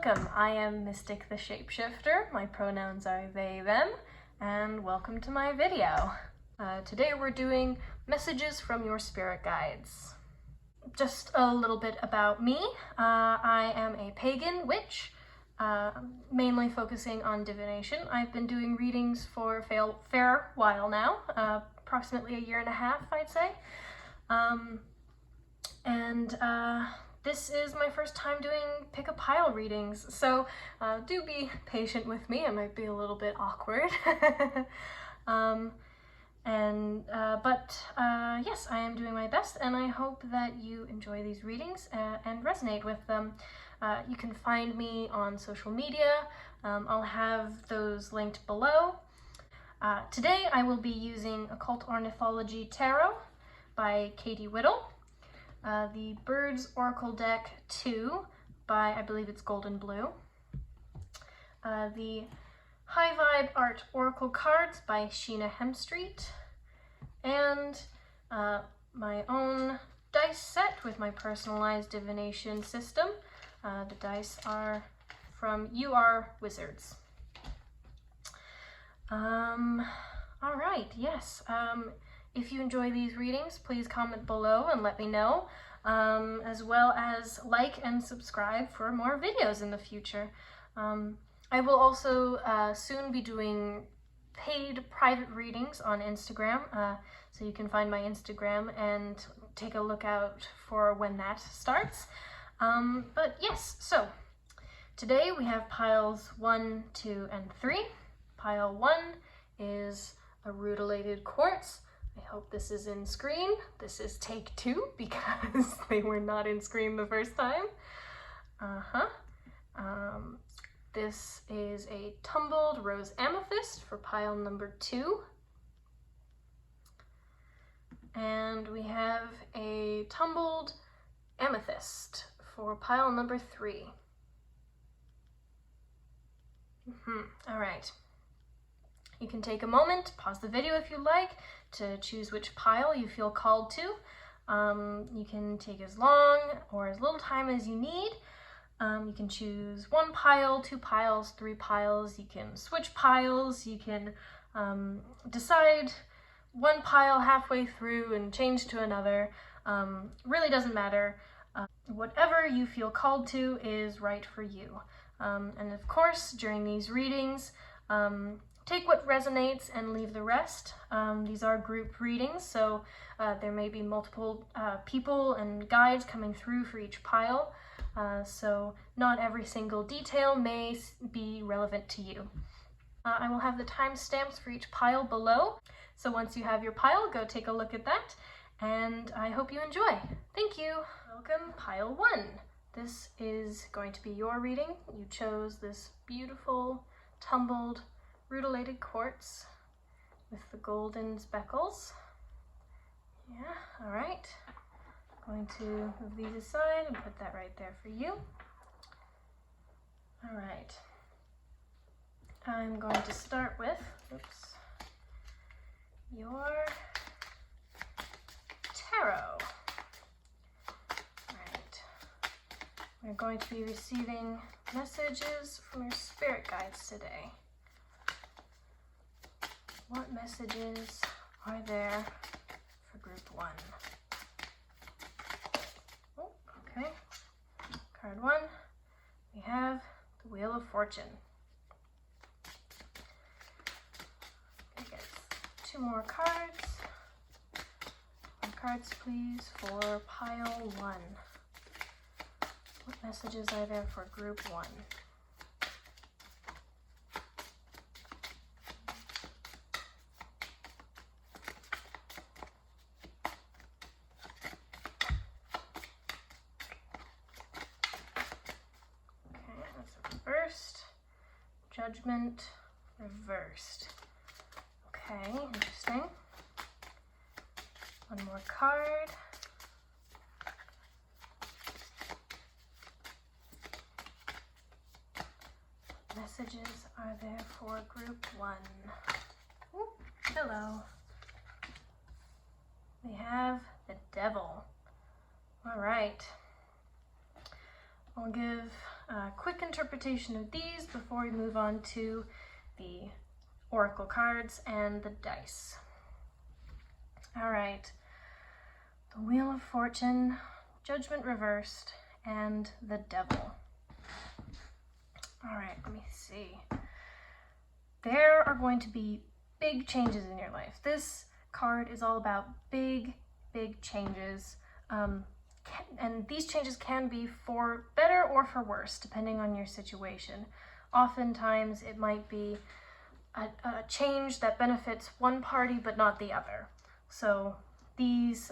Welcome, I am Mystic the Shapeshifter. My pronouns are they, them, and welcome to my video. Today we're doing messages from your spirit guides. Just a little bit about me. I am a pagan witch, mainly focusing on divination. I've been doing readings for a fair while now, approximately a year and a half, I'd say. This is my first time doing pick a pile readings, so do be patient with me. It might be a little bit awkward. Yes, I am doing my best, and I hope that you enjoy these readings and resonate with them. You can find me on social media. I'll have those linked below. Today I will be using Occult Ornithology Tarot by Whittle. The Birds Oracle Deck 2 by, I believe it's Golden Blue. The HIGHVIBE Art Oracle Cards by Sheina Hemstreet. And my own dice set with my personalized divination system. The dice are from URWIZARDS. Alright, yes. If you enjoy these readings, please comment below and let me know, as well as like and subscribe for more videos in the future. I will also soon be doing paid private readings on Instagram, so you can find my Instagram and take a look out for when that starts. But yes, so today we have piles 1, 2, and 3. Pile 1 is a rutilated quartz. I hope this is in screen. This is take 2 because they were not in screen the first time. This is a tumbled rose amethyst for pile number 2. And we have a tumbled amethyst for pile number 3. All right. You can take a moment, pause the video if you like, to choose which pile you feel called to. You can take as long or as little time as you need. You can choose 1 pile, 2 piles, 3 piles. You can switch piles. You can decide 1 pile halfway through and change to another. Really doesn't matter. Whatever you feel called to is right for you. And of course, during these readings, take what resonates and leave the rest. These are group readings, so there may be multiple people and guides coming through for each pile, so not every single detail may be relevant to you. I will have the timestamps for each pile below, so once you have your pile, go take a look at that, and I hope you enjoy. Thank you. Welcome, pile 1. This is going to be your reading. You chose this beautiful, tumbled, rutilated quartz with the golden speckles. Yeah, all right. I'm going to move these aside and put that right there for you. All right. I'm going to start with, your tarot. All right. We're going to be receiving messages from your spirit guides today. What messages are there for group 1? Oh, okay. Card 1, we have the Wheel of Fortune. Okay, get 2 more cards. 1 cards, please, for pile 1. What messages are there for group 1? Reversed, Judgment, reversed. Okay, interesting. 1 more card. Messages are there for group 1? Ooh, hello. We have the Devil. All right. I'll give a quick interpretation of these before we move on to the oracle cards and the dice. All right, the Wheel of Fortune, Judgment reversed, and the Devil. All right, let me see. There are going to be big changes in your life. This card is all about big changes. And these changes can be for better or for worse, depending on your situation. Oftentimes, it might be a change that benefits one party but not the other. So these,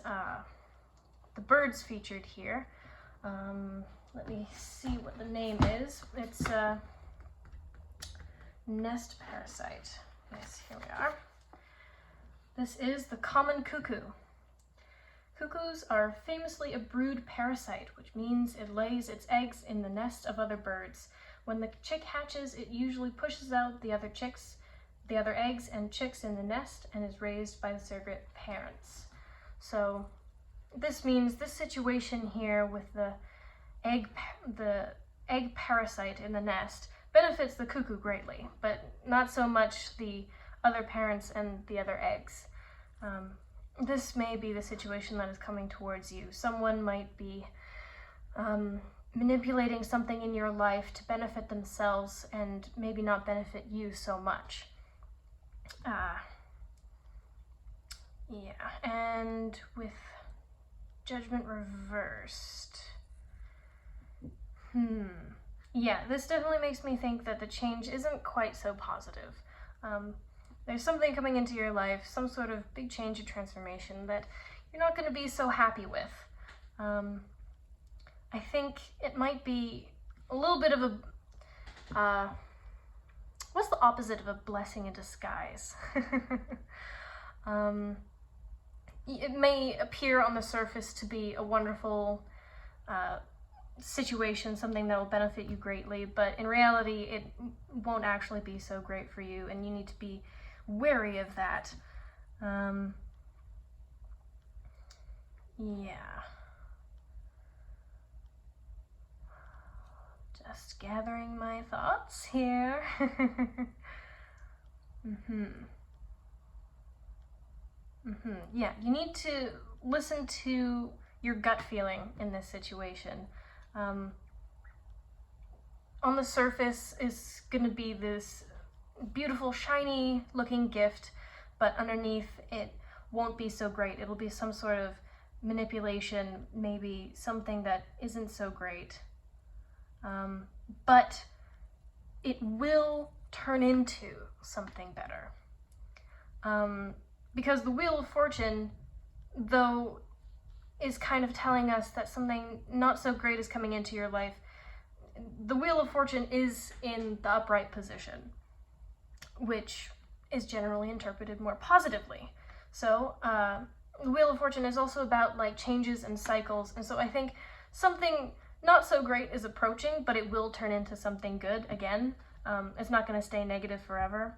the birds featured here, let me see what the name is. It's nest parasite. Yes, here we are. This is the common cuckoo. Cuckoos are famously a brood parasite, which means it lays its eggs in the nest of other birds. When the chick hatches, it usually pushes out the other eggs and chicks in the nest and is raised by the surrogate parents. So this means this situation here with the egg parasite in the nest benefits the cuckoo greatly, but not so much the other parents and the other eggs. This may be the situation that is coming towards you. Someone might be manipulating something in your life to benefit themselves and maybe not benefit you so much. Yeah, and with Judgment reversed. Yeah, this definitely makes me think that the change isn't quite so positive. There's something coming into your life, some sort of big change or transformation that you're not going to be so happy with. I think it might be a little bit of a, what's the opposite of a blessing in disguise? It may appear on the surface to be a wonderful situation, something that will benefit you greatly, but in reality it won't actually be so great for you, and you need to be wary of that. Yeah. Just gathering my thoughts here. Yeah, you need to listen to your gut feeling in this situation. On the surface is going to be this beautiful, shiny looking gift, but underneath it won't be so great. It'll be some sort of manipulation, maybe something that isn't so great. But it will turn into something better. Because the Wheel of Fortune, though, is kind of telling us that something not so great is coming into your life, the Wheel of Fortune is in the upright position, which is generally interpreted more positively. So the Wheel of Fortune is also about like changes and cycles, and so I think something not so great is approaching, but it will turn into something good again. It's not going to stay negative forever.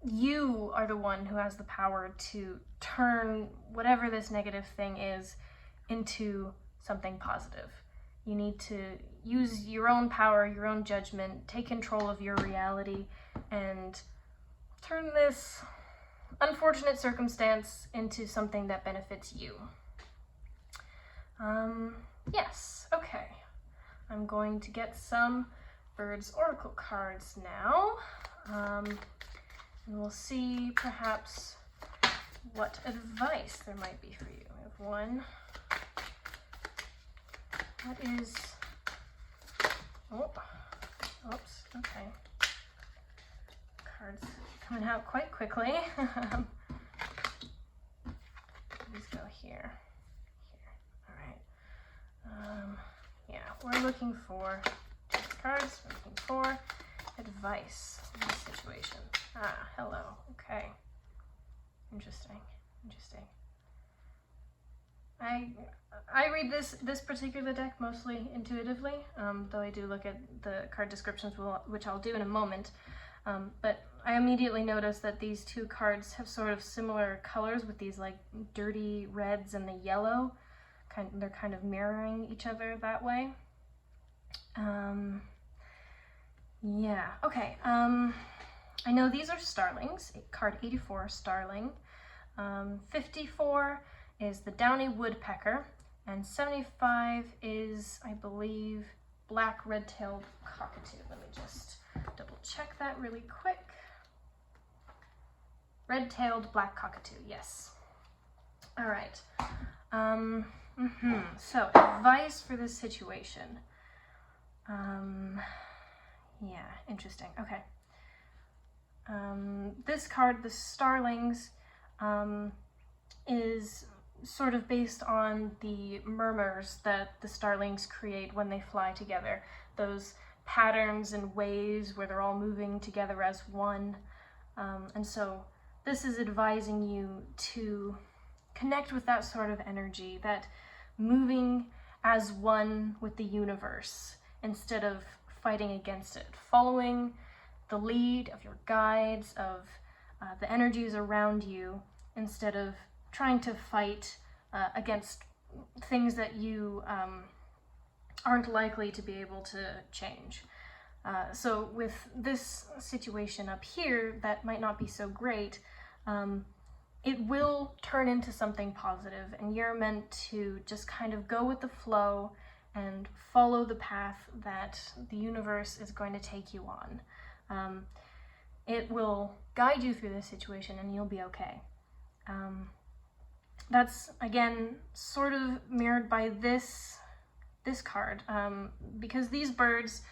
You are the one who has the power to turn whatever this negative thing is into something positive. You need to use your own power, your own judgment, take control of your reality, and turn this unfortunate circumstance into something that benefits you. Yes, okay. I'm going to get some Birds Oracle cards now. And we'll see perhaps what advice there might be for you. We have one. What is... Oh, oops, okay. Cards coming out quite quickly. Let's go here. All right. Yeah, we're looking for cards. We're looking for advice in this situation. Ah, hello. Okay. Interesting. I read this particular deck mostly intuitively, though I do look at the card descriptions, which I'll do in a moment. But I immediately noticed that these two cards have sort of similar colors with these like dirty reds and the yellow. They're kind of mirroring each other that way. Yeah, okay. I know these are starlings. Card 84, starling. 54 is the downy woodpecker, and 75 is, I believe, black red-tailed cockatoo. Let me just double check that really quick. Red-tailed black cockatoo, yes. All right. So, advice for this situation. Yeah, interesting. Okay. This card, the starlings, is sort of based on the murmurs that the starlings create when they fly together. Those patterns and waves where they're all moving together as one. And so this is advising you to connect with that sort of energy, that moving as one with the universe instead of fighting against it, following the lead of your guides, of the energies around you, instead of trying to fight against things that you aren't likely to be able to change. So with this situation up here that might not be so great, it will turn into something positive, and you're meant to just kind of go with the flow and follow the path that the universe is going to take you on. It will guide you through this situation and you'll be okay. That's, again, sort of mirrored by this card, because these birds,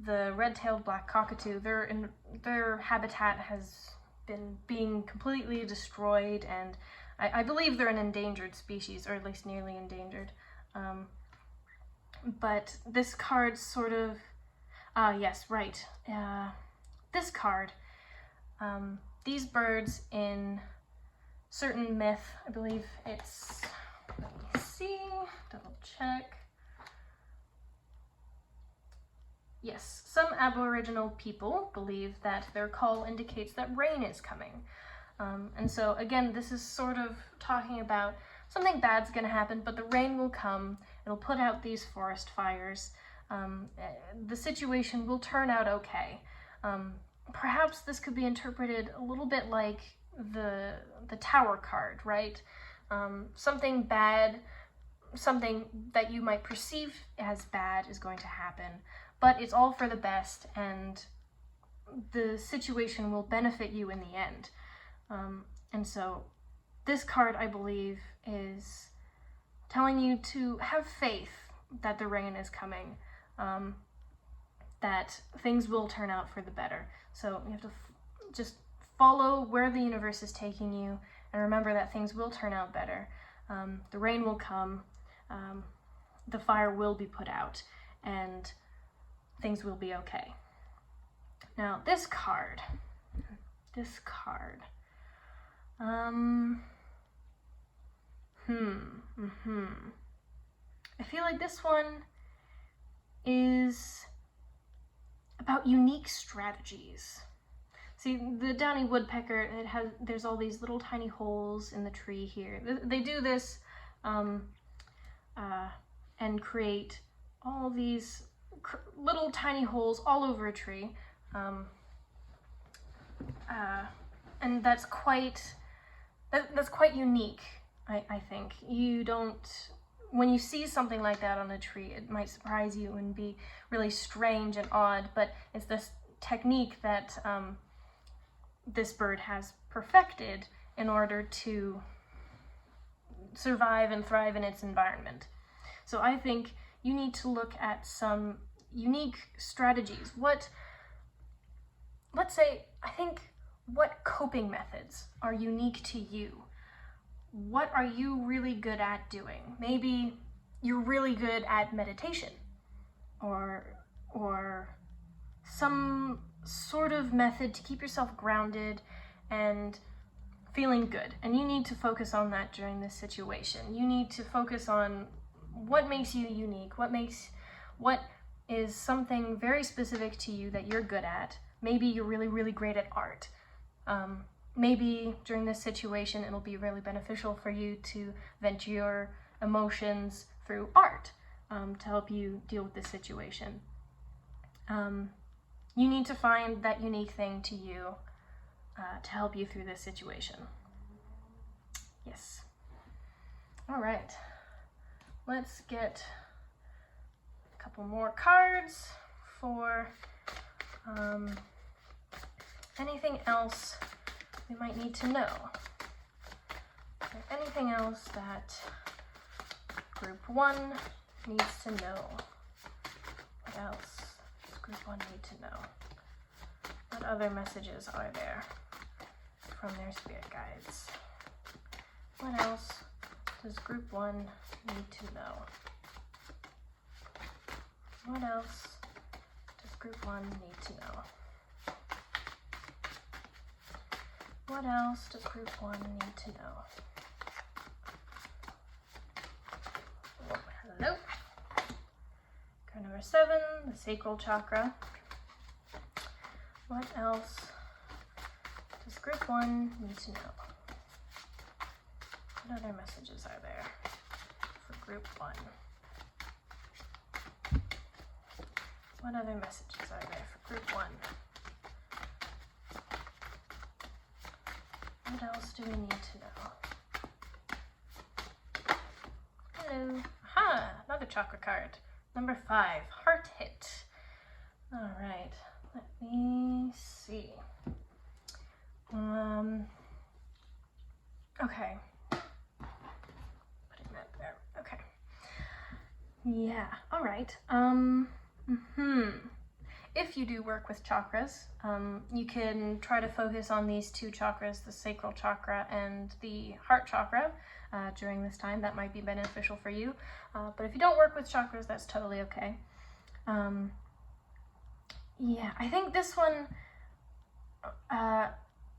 the red-tailed black cockatoo, their habitat has been being completely destroyed, and I believe they're an endangered species, or at least nearly endangered. But this card sort of, yes, right. This card, these birds in certain myth, I believe it's, let me see, double check. Yes, some Aboriginal people believe that their call indicates that rain is coming. And so again, this is sort of talking about something bad's gonna happen, but the rain will come, it'll put out these forest fires, the situation will turn out okay. Perhaps this could be interpreted a little bit like the Tower card, right? Something bad, something that you might perceive as bad is going to happen, but it's all for the best, and the situation will benefit you in the end. And so this card, I believe, is telling you to have faith that the rain is coming, that things will turn out for the better. So you have to just follow where the universe is taking you, and remember that things will turn out better. The rain will come, the fire will be put out, and things will be okay. Now, this card. I feel like this one is about unique strategies. See, the downy woodpecker, there's all these little tiny holes in the tree here. They do this and create all these little tiny holes all over a tree. And that's quite unique, I think. You don't, when you see something like that on a tree, it might surprise you and be really strange and odd, but it's this technique that this bird has perfected in order to survive and thrive in its environment. So I think you need to look at some unique strategies. What coping methods are unique to you? What are you really good at doing? Maybe you're really good at meditation, or some sort of method to keep yourself grounded and feeling good. And you need to focus on that during this situation. You need to focus on what makes you unique, what is something very specific to you that you're good at. Maybe you're really, really great at art. Maybe during this situation, it'll be really beneficial for you to vent your emotions through art. to help you deal with this situation. You need to find that unique thing to you to help you through this situation. Yes. All right. Let's get a couple more cards for anything else we might need to know. Is there anything else that Group 1 needs to know? What else does Group 1 need to know? What other messages are there from their spirit guides? What else does Group 1 need to know? What else does Group 1 need to know? What else does Group 1 need to know? Oh, hello. Card number 7, the sacral chakra. What else does Group 1 need to know? What other messages are there for Group 1? What other messages are there for Group 1? What else do we need to know? Hello. Aha! Another chakra card. Number 5, Heart Hit. Alright, let me see. Okay. Putting that there. Okay. Yeah, alright. If you do work with chakras, you can try to focus on these 2 chakras, the sacral chakra and the heart chakra, during this time. That might be beneficial for you. But if you don't work with chakras, that's totally okay. Yeah, I think this one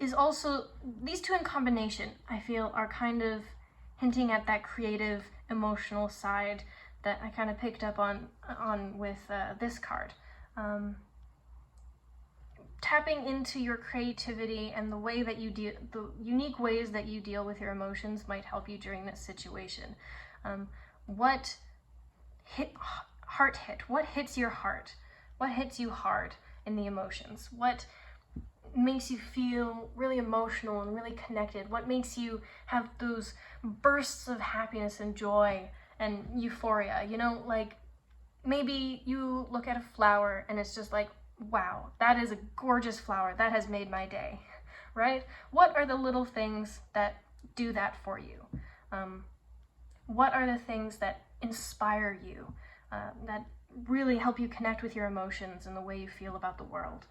is also, these 2 in combination, I feel, are kind of hinting at that creative, emotional side that I kind of picked up on with this card. Tapping into your creativity and the way that you deal, the unique ways that you deal with your emotions might help you during this situation. What hits your heart? What hits you hard in the emotions? What makes you feel really emotional and really connected? What makes you have those bursts of happiness and joy and euphoria? You know, like maybe you look at a flower and it's just like, wow, that is a gorgeous flower. That has made my day, right? What are the little things that do that for you? What are the things that inspire you, that really help you connect with your emotions and the way you feel about the world?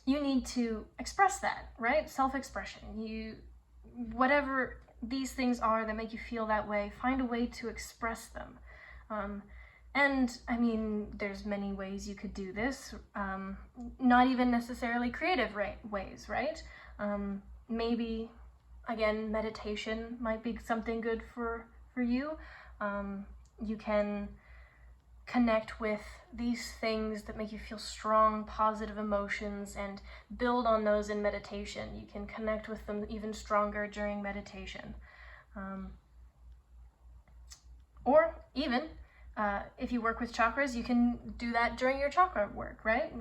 You need to express that, right? Self-expression. Whatever these things are that make you feel that way, find a way to express them. And I mean, there's many ways you could do this, not even necessarily creative ways, right? Maybe, again, meditation might be something good for you. You can connect with these things that make you feel strong, positive emotions and build on those in meditation. You can connect with them even stronger during meditation. Or even, if you work with chakras, you can do that during your chakra work, right?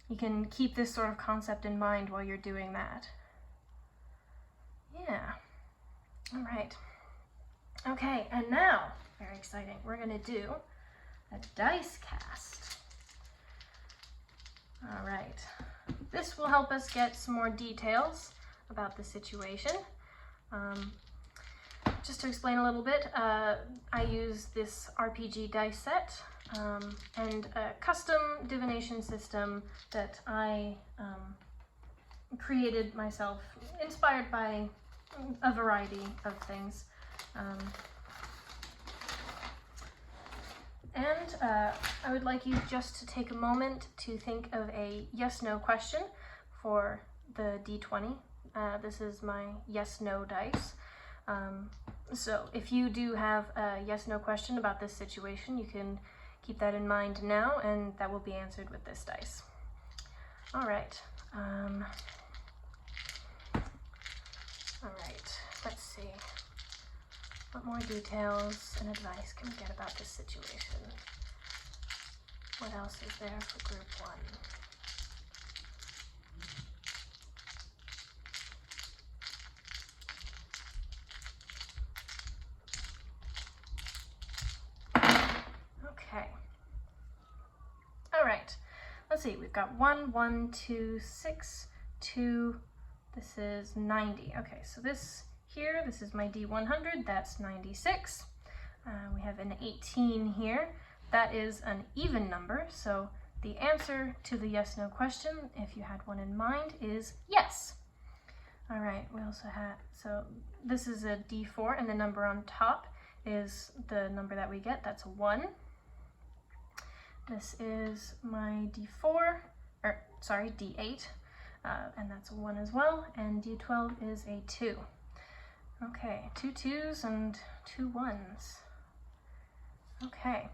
You can keep this sort of concept in mind while you're doing that. Yeah. All right. Okay, and now, very exciting, we're going to do a dice cast. All right. This will help us get some more details about the situation. Just to explain a little bit, I use this RPG dice set and a custom divination system that I created myself, inspired by a variety of things. I would like you just to take a moment to think of a yes-no question for the D20. This is my yes-no dice. So if you do have a yes-no question about this situation, you can keep that in mind now, and that will be answered with this dice. All right. All right, let's see. What more details and advice can we get about this situation? What else is there for group 1? Okay. All right. Let's see. We've got 1, 1, 2, 6, 2. This is 90. Okay, so this here, this is my D100. That's 96. We have an 18 here. That is an even number. So the answer to the yes/no question, if you had one in mind, is yes. All right. We also have, so this is a D4, and the number on top is the number that we get. That's a 1. This is my D4, or sorry, D8, and that's a 1 as well, and D12 is a 2. Okay, 2 2s and 2 1s. Okay,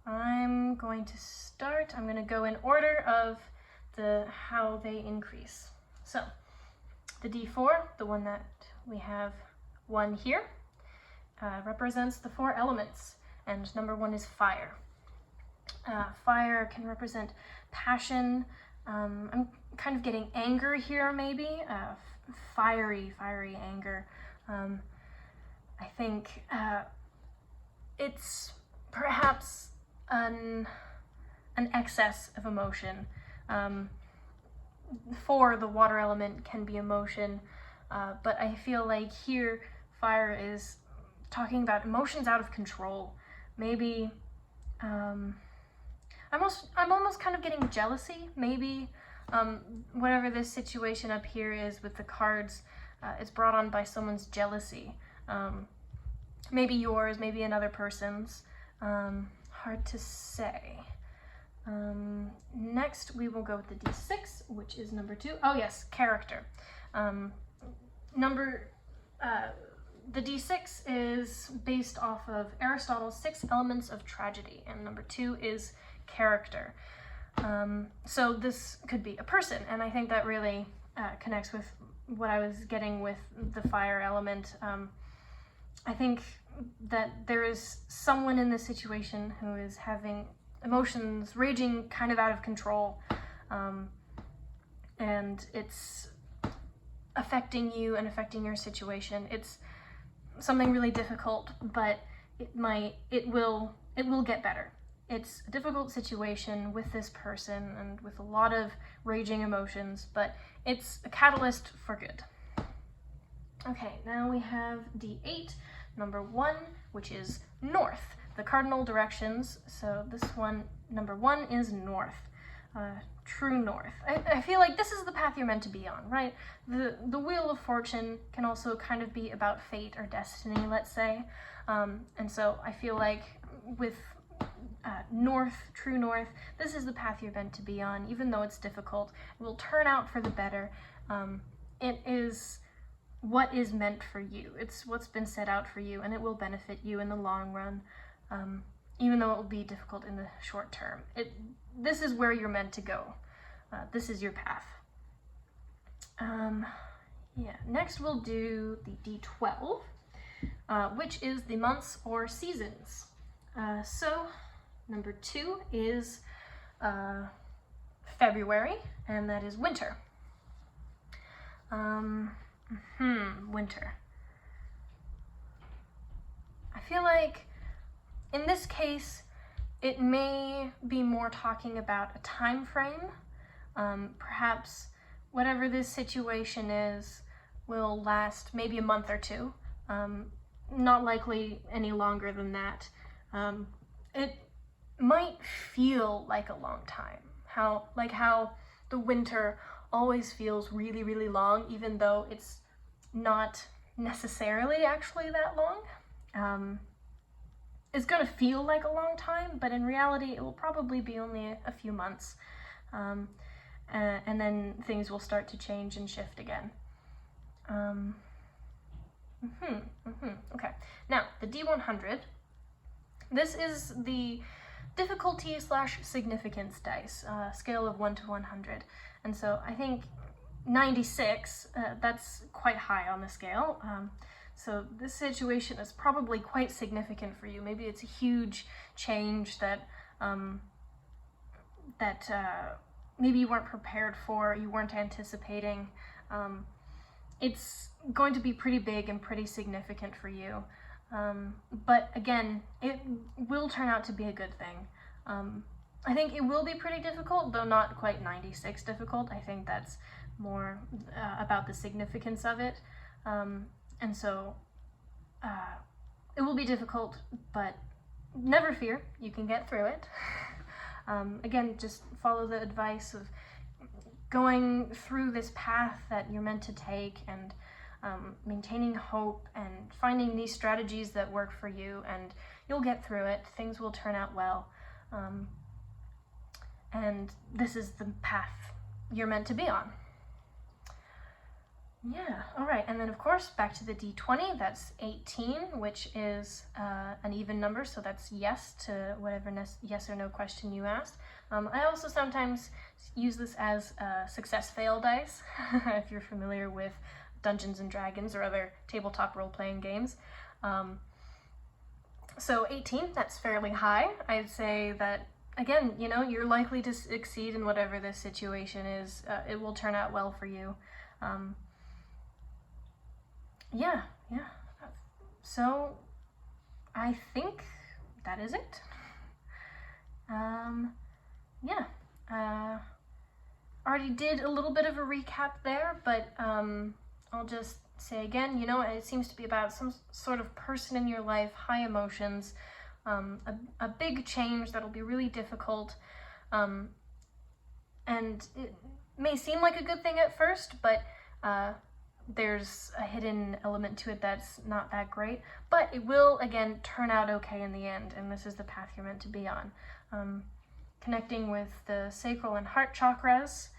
I'm going to start. I'm going to go in order of how they increase. So, the D4, the one that we have 1 here, represents the 4 elements, and number 1 is fire. Fire can represent passion. I'm kind of getting anger here, maybe. Fiery anger. I think it's perhaps an excess of emotion. For the water element can be emotion, but I feel like here fire is talking about emotions out of control. Maybe I'm almost kind of getting jealousy, maybe. Whatever this situation up here is with the cards, it's brought on by someone's jealousy. Maybe yours, maybe another person's. Hard to say. Next, we will go with the D6, which is number 2. Oh yes, character. The D6 is based off of Aristotle's 6 elements of tragedy, and number 2 is character. So this could be a person, and I think that really connects with what I was getting with the fire element. I think that there is someone in this situation who is having emotions raging kind of out of control, and it's affecting you and affecting your situation. It's something really difficult, but it will get better. It's a difficult situation with this person and with a lot of raging emotions, but it's a catalyst for good. Okay, now we have D8, number 1, which is north, the cardinal directions. So this one, number 1 is north, true north. I feel like this is the path you're meant to be on, right? The Wheel of Fortune can also kind of be about fate or destiny, let's say. And so I feel like with north, true north, this is the path you're meant to be on. Even though it's difficult, it will turn out for the better. It is what is meant for you. It's what's been set out for you, and it will benefit you in the long run, even though it will be difficult in the short term. This is where you're meant to go. This is your path. Yeah. Next we'll do the D12, which is the months or seasons. So number 2 is February, and that is winter. Winter. I feel like in this case it may be more talking about a time frame. Perhaps whatever this situation is will last maybe a month or 2. Not likely any longer than that. It might feel like a long time. How the winter always feels really, really long, even though it's not necessarily actually that long. It's gonna feel like a long time, but in reality it will probably be only a few months. And then things will start to change and shift again. Okay, now the D100. This is the difficulty / significance dice, scale of 1 to 100. And so I think 96, that's quite high on the scale. So this situation is probably quite significant for you. Maybe it's a huge change that maybe you weren't prepared for, you weren't anticipating. It's going to be pretty big and pretty significant for you. But again, it will turn out to be a good thing. I think it will be pretty difficult, though not quite 96 difficult. I think that's more about the significance of it. And so it will be difficult, but never fear, you can get through it. Again, just follow the advice of going through this path that you're meant to take, and maintaining hope and finding these strategies that work for you, and you'll get through it. Things will turn out well. And this is the path you're meant to be on. Yeah, all right, and then of course, back to the D20, that's 18, which is an even number, so that's yes to whatever yes or no question you asked. I also sometimes use this as success-fail dice, if you're familiar with Dungeons and Dragons or other tabletop role-playing games. So 18, that's fairly high. I'd say that, again, you know, you're likely to succeed in whatever this situation is. It will turn out well for you. Yeah. So I think that is it. Already did a little bit of a recap there, but I'll just say again, you know, it seems to be about some sort of person in your life, high emotions, a big change that'll be really difficult, and it may seem like a good thing at first, but there's a hidden element to it that's not that great, but it will, again, turn out okay in the end, and this is the path you're meant to be on. Connecting with the sacral and heart chakras,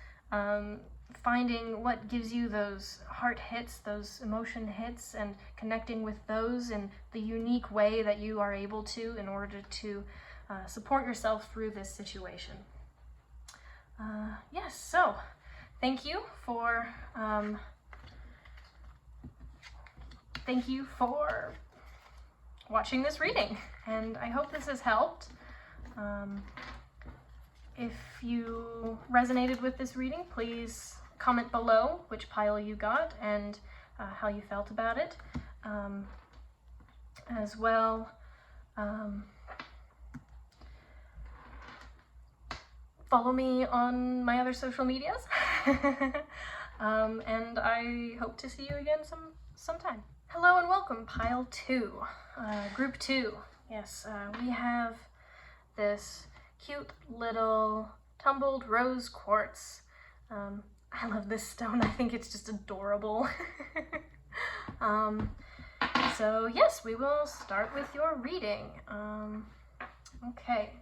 finding what gives you those heart hits, those emotion hits, and connecting with those in the unique way that you are able to in order to support yourself through this situation. Yes, so thank you for watching this reading, and I hope this has helped. If you resonated with this reading, please comment below which pile you got and how you felt about it. As well, follow me on my other social medias. And I hope to see you again sometime. Hello and welcome, pile 2, group 2. Yes, we have this cute little tumbled rose quartz. I love this stone. I think it's just adorable. So yes, we will start with your reading. Okay,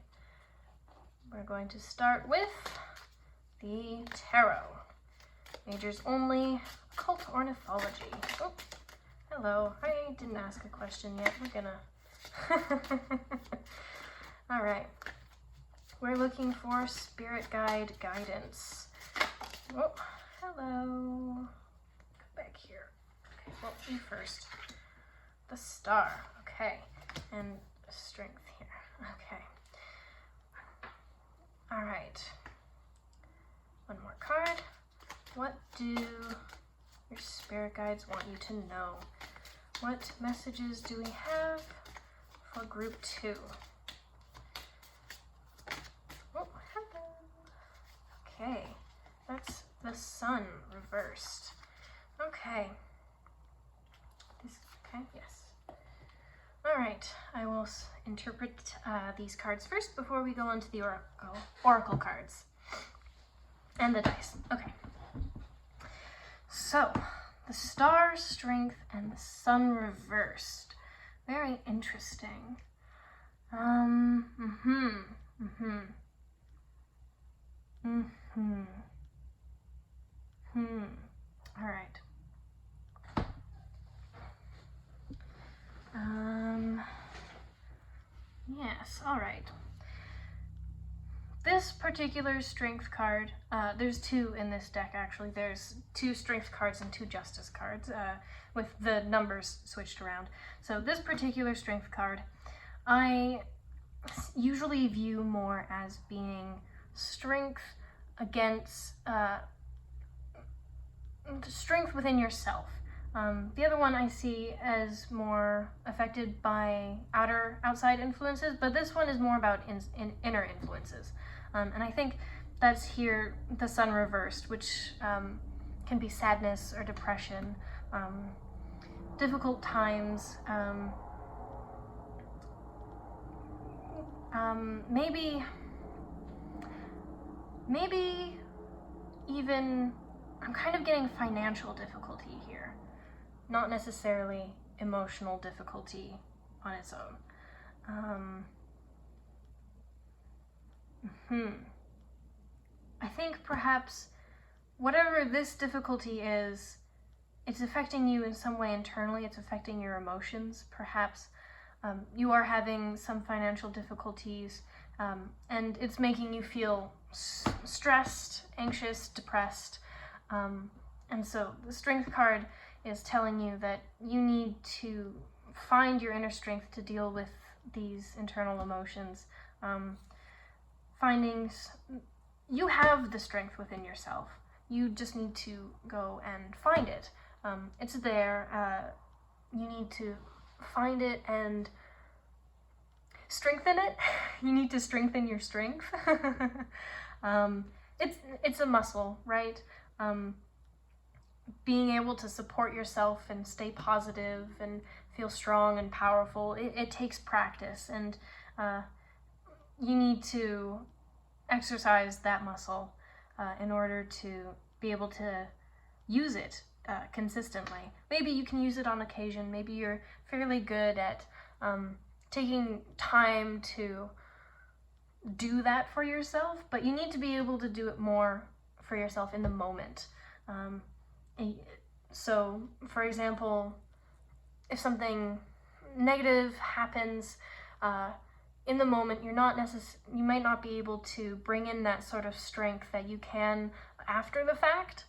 we're going to start with the tarot. Majors only, occult ornithology. Oh, hello. I didn't ask a question yet. We're gonna... All right. We're looking for spirit guide guidance. Oh, hello. Come back here. Okay, well, you first. The star. Okay. And strength here. Okay. All right. One more card. What do your spirit guides want you to know? What messages do we have for group 2? Oh, hello. Okay, that's the sun reversed. Okay. Okay, yes. All right, I will interpret these cards first before we go on to the oracle cards and the dice. Okay. So, the star, strength, and the sun reversed. Very interesting. All right. Yes, all right. this particular strength card, there's two in this deck actually. There's 2 strength cards and 2 justice cards with the numbers switched around. So this particular strength card, I usually view more as being strength against strength within yourself. The other one I see as more affected by outside influences, but this one is more about inner influences. And I think that's here the sun reversed, which can be sadness or depression, difficult times, maybe even, I'm kind of getting financial difficulty here, not necessarily emotional difficulty on its own. I think perhaps whatever this difficulty is, it's affecting you in some way internally, it's affecting your emotions. Perhaps you are having some financial difficulties, and it's making you feel stressed, anxious, depressed. And so the strength card is telling you that you need to find your inner strength to deal with these internal emotions. You have the strength within yourself. You just need to go and find it. It's there. You need to find it and strengthen it. You need to strengthen your strength. It's a muscle, right? Being able to support yourself and stay positive and feel strong and powerful, it takes practice, and you need to exercise that muscle in order to be able to use it consistently. Maybe you can use it on occasion. Maybe you're fairly good at taking time to do that for yourself, but you need to be able to do it more for yourself in the moment. So, for example, if something negative happens in the moment, you might not be able to bring in that sort of strength that you can after the fact.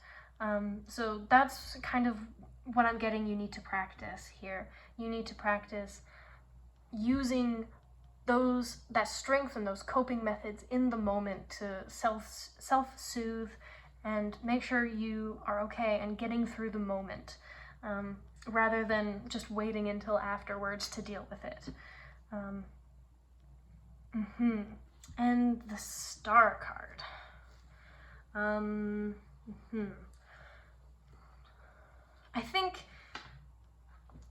So that's kind of what I'm getting you need to practice here. You need to practice using that strength and those coping methods in the moment to self-soothe and make sure you are okay and getting through the moment, rather than just waiting until afterwards to deal with it. And the Star card. I think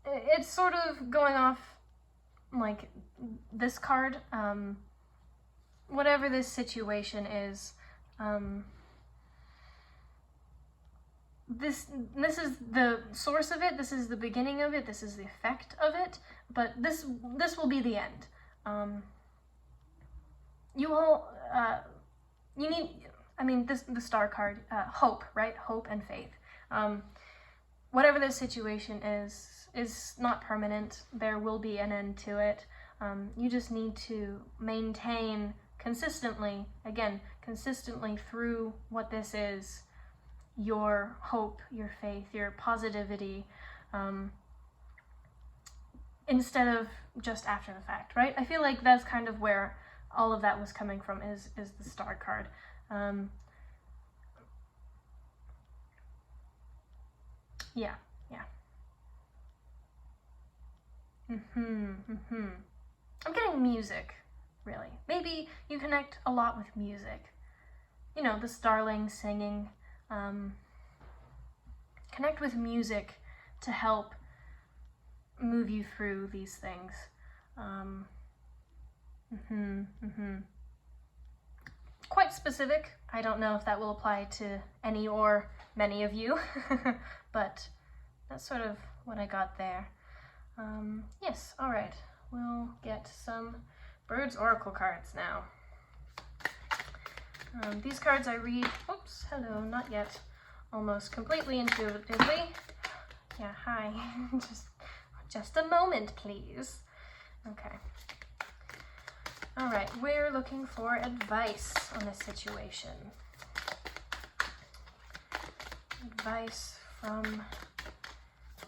it's sort of going off like this card. Whatever this situation is, this is the source of it, this is the beginning of it, this is the effect of it, but this will be the end. The Star card, hope, right? Hope and faith. Whatever this situation is not permanent. There will be an end to it. You just need to maintain consistently through what this is, your hope, your faith, your positivity, instead of just after the fact, right? I feel like that's kind of where all of that was coming from, is the Star card. Yeah. I'm getting music, really. Maybe you connect a lot with music. You know, the starlings singing. Connect with music to help move you through these things. Quite specific. I don't know if that will apply to any or many of you, but that's sort of what I got there. Yes, all right. We'll get some Bird's Oracle cards now. These cards I read, oops, hello, not yet, almost completely intuitively. Yeah, hi. Just a moment, please. Okay. All right, we're looking for advice on this situation. Advice from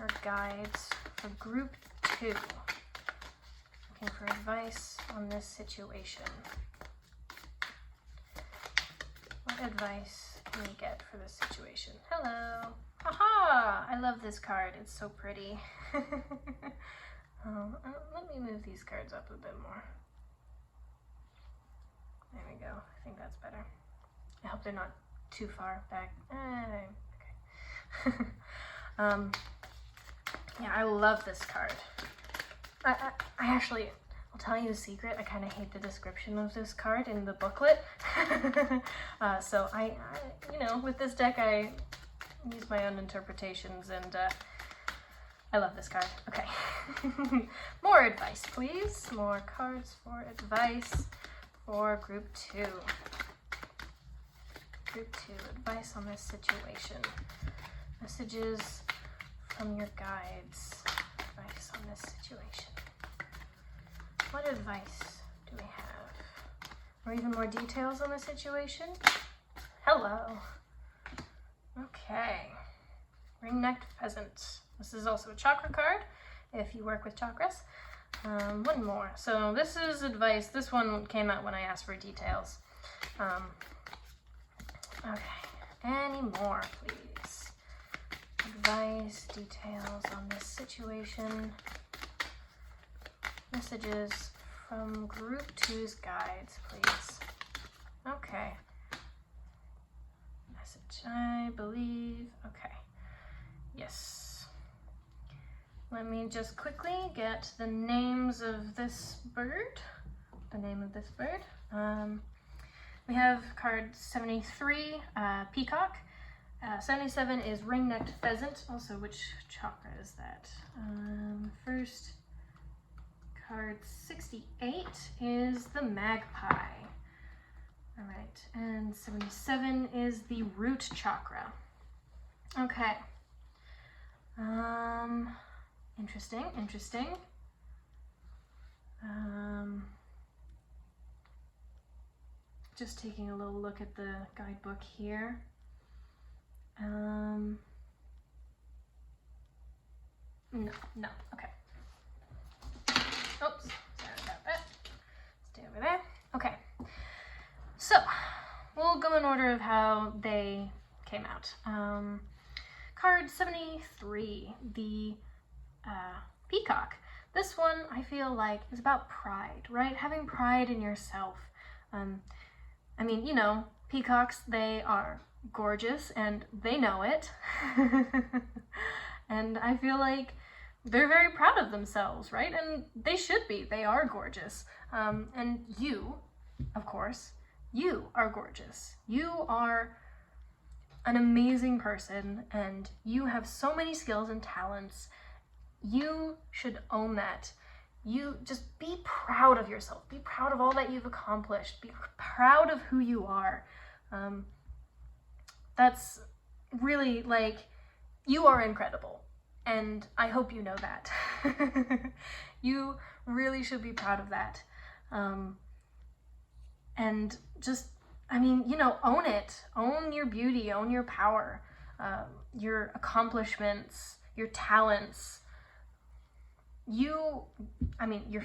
our guides for group 2. Looking for advice on this situation. What advice can we get for this situation? Hello. Aha! I love this card. It's so pretty. Let me move these cards up a bit more. There we go. I think that's better. I hope they're not too far back. Okay. Yeah, I love this card. I actually, I'll tell you a secret. I kind of hate the description of this card in the booklet. So I, you know, with this deck, I use my own interpretations, and I love this card. Okay. More advice, please. More cards for advice for group 2. Group 2, advice on this situation. Messages from your guides. Advice on this situation. What advice do we have? Or even more details on the situation? Hello. Okay. Ring-necked pheasant. This is also a chakra card, if you work with chakras. One more. So this is advice. This one came out when I asked for details. Okay. Any more, please? Advice, details on this situation. Messages from group 2's guides, please. Okay. Message, I believe. Okay. Yes. Let me just quickly get the names of this bird. The name of this bird. We have card 73, peacock. 77 is ring-necked pheasant. Also, which chakra is that? First, card 68 is the magpie. All right, and 77 is the root chakra. Okay. Interesting, interesting. Just taking a little look at the guidebook here. No, okay. Oops, sorry about that. Stay over there. Okay, so we'll go in order of how they came out. Card 73, the peacock. This one, I feel like, is about pride, right? Having pride in yourself. I mean, you know, peacocks, they are gorgeous and they know it. And I feel like they're very proud of themselves, right? And they should be. They are gorgeous. And you, of course, you are gorgeous. You are an amazing person and you have so many skills and talents. You should own that. You just be proud of yourself. Be proud of all that you've accomplished. Be proud of who you are. That's really, like, you are incredible. And I hope you know that. You really should be proud of that. And just, I mean, you know, own it. Own your beauty, own your power, your accomplishments, your talents. You're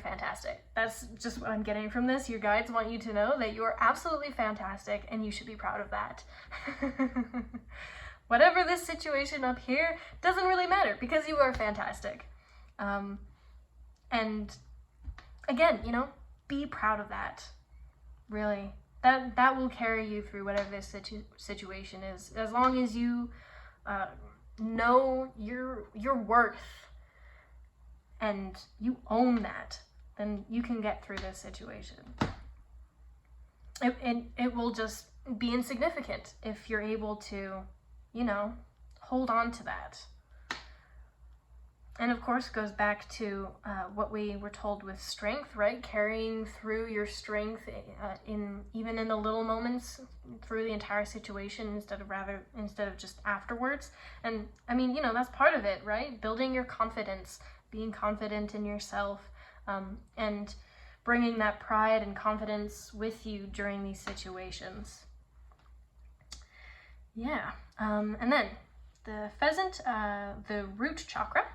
fantastic. That's just what I'm getting from this. Your guides want you to know that you are absolutely fantastic and you should be proud of that. Whatever this situation up here doesn't really matter because you are fantastic. And again, you know, be proud of that. Really. That will carry you through whatever this situation is. As long as you know your worth and you own that, then you can get through this situation. It will just be insignificant if you're able to, you know, hold on to that. And of course, goes back to what we were told with strength, right? Carrying through your strength even in the little moments through the entire situation instead of just afterwards. And I mean, you know, that's part of it, right? Building your confidence, being confident in yourself, and bringing that pride and confidence with you during these situations. Yeah, and then the pheasant, the root chakra.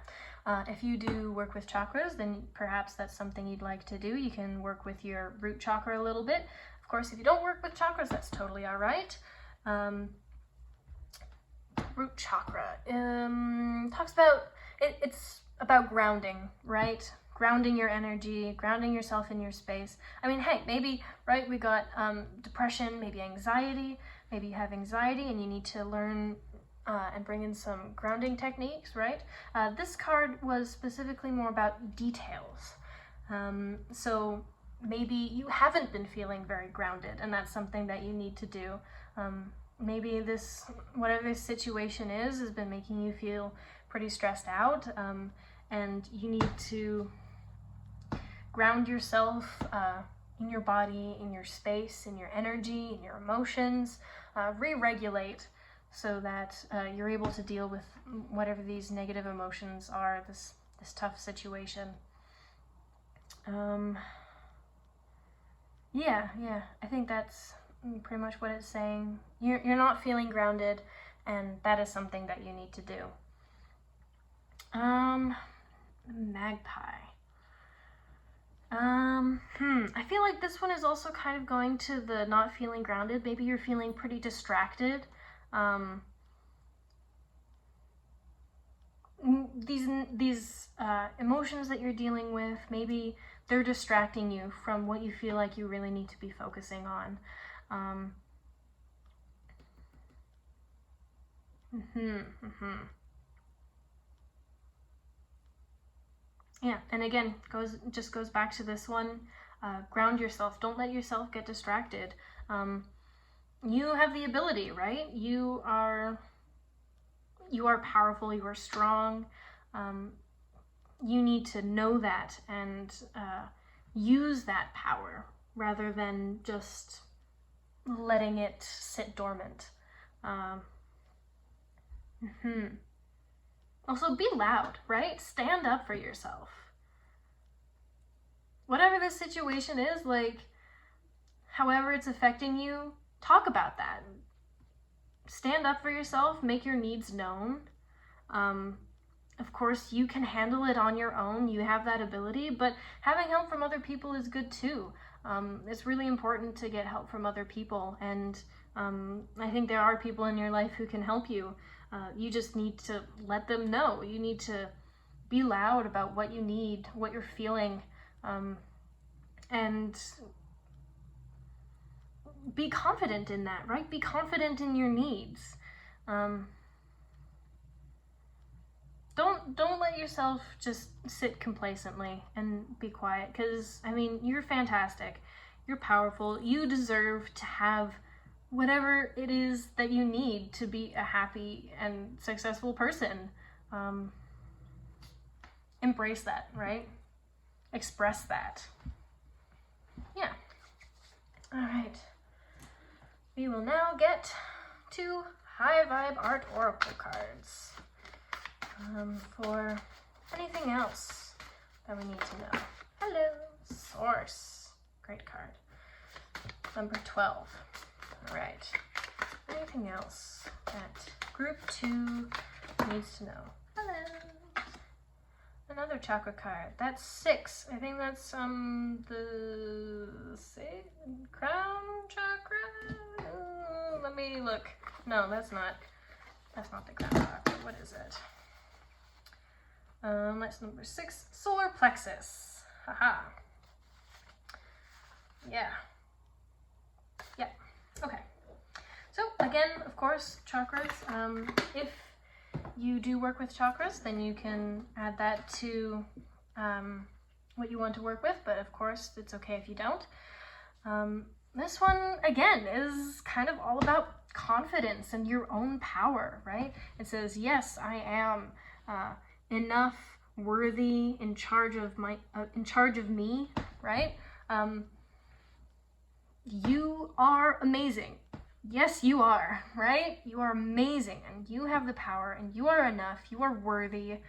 If you do work with chakras, then perhaps that's something you'd like to do. You can work with your root chakra a little bit. Of course, if you don't work with chakras, that's totally all right. Root chakra talks about, it's about grounding, right? Grounding your energy, grounding yourself in your space. I mean, hey, maybe, right, we got depression, maybe anxiety. Maybe you have anxiety and you need to learn and bring in some grounding techniques, right? This card was specifically more about details. So maybe you haven't been feeling very grounded, and that's something that you need to do. Maybe this, whatever this situation is, has been making you feel pretty stressed out, and you need to ground yourself in your body, in your space, in your energy, in your emotions, re-regulate so that you're able to deal with whatever these negative emotions are, this tough situation. Yeah, I think that's pretty much what it's saying. You're not feeling grounded, and that is something that you need to do. Magpie. I feel like this one is also kind of going to the not feeling grounded. Maybe you're feeling pretty distracted. These emotions that you're dealing with, maybe they're distracting you from what you feel like you really need to be focusing on. Yeah, and again, just goes back to this one. Ground yourself. Don't let yourself get distracted. You have the ability, right? You are powerful. You are strong. You need to know that and use that power rather than just letting it sit dormant. Also, be loud, right? Stand up for yourself. Whatever the situation is, like, however it's affecting you, talk about that. Stand up for yourself, make your needs known. Of course, you can handle it on your own. You have that ability, but having help from other people is good too. It's really important to get help from other people, and I think there are people in your life who can help you. You just need to let them know. You need to be loud about what you need, what you're feeling, and be confident in that, right? Be confident in your needs. Don't let yourself just sit complacently and be quiet, because, I mean, you're fantastic. You're powerful. You deserve to have whatever it is that you need to be a happy and successful person. Embrace that, right? Express that. Yeah. All right. We will now get to High Vibe Art Oracle cards. For anything else that we need to know. Hello, Source. Great card. Number 12. All right. Anything else that Group 2 needs to know? Hello. Another chakra card. That's 6. I think that's the crown chakra. Let me look. No, that's not the crown chakra. What is it? That's number 6. Solar plexus. Haha. Yeah. Okay. So again, of course, chakras. If you do work with chakras, then you can add that to what you want to work with, but of course it's okay if you don't. This one, again, is kind of all about confidence and your own power, right? It says, yes, I am enough, worthy, in charge of me, right? You are amazing. Yes, you are, right? You are amazing, and you have the power, and you are enough. You are worthy.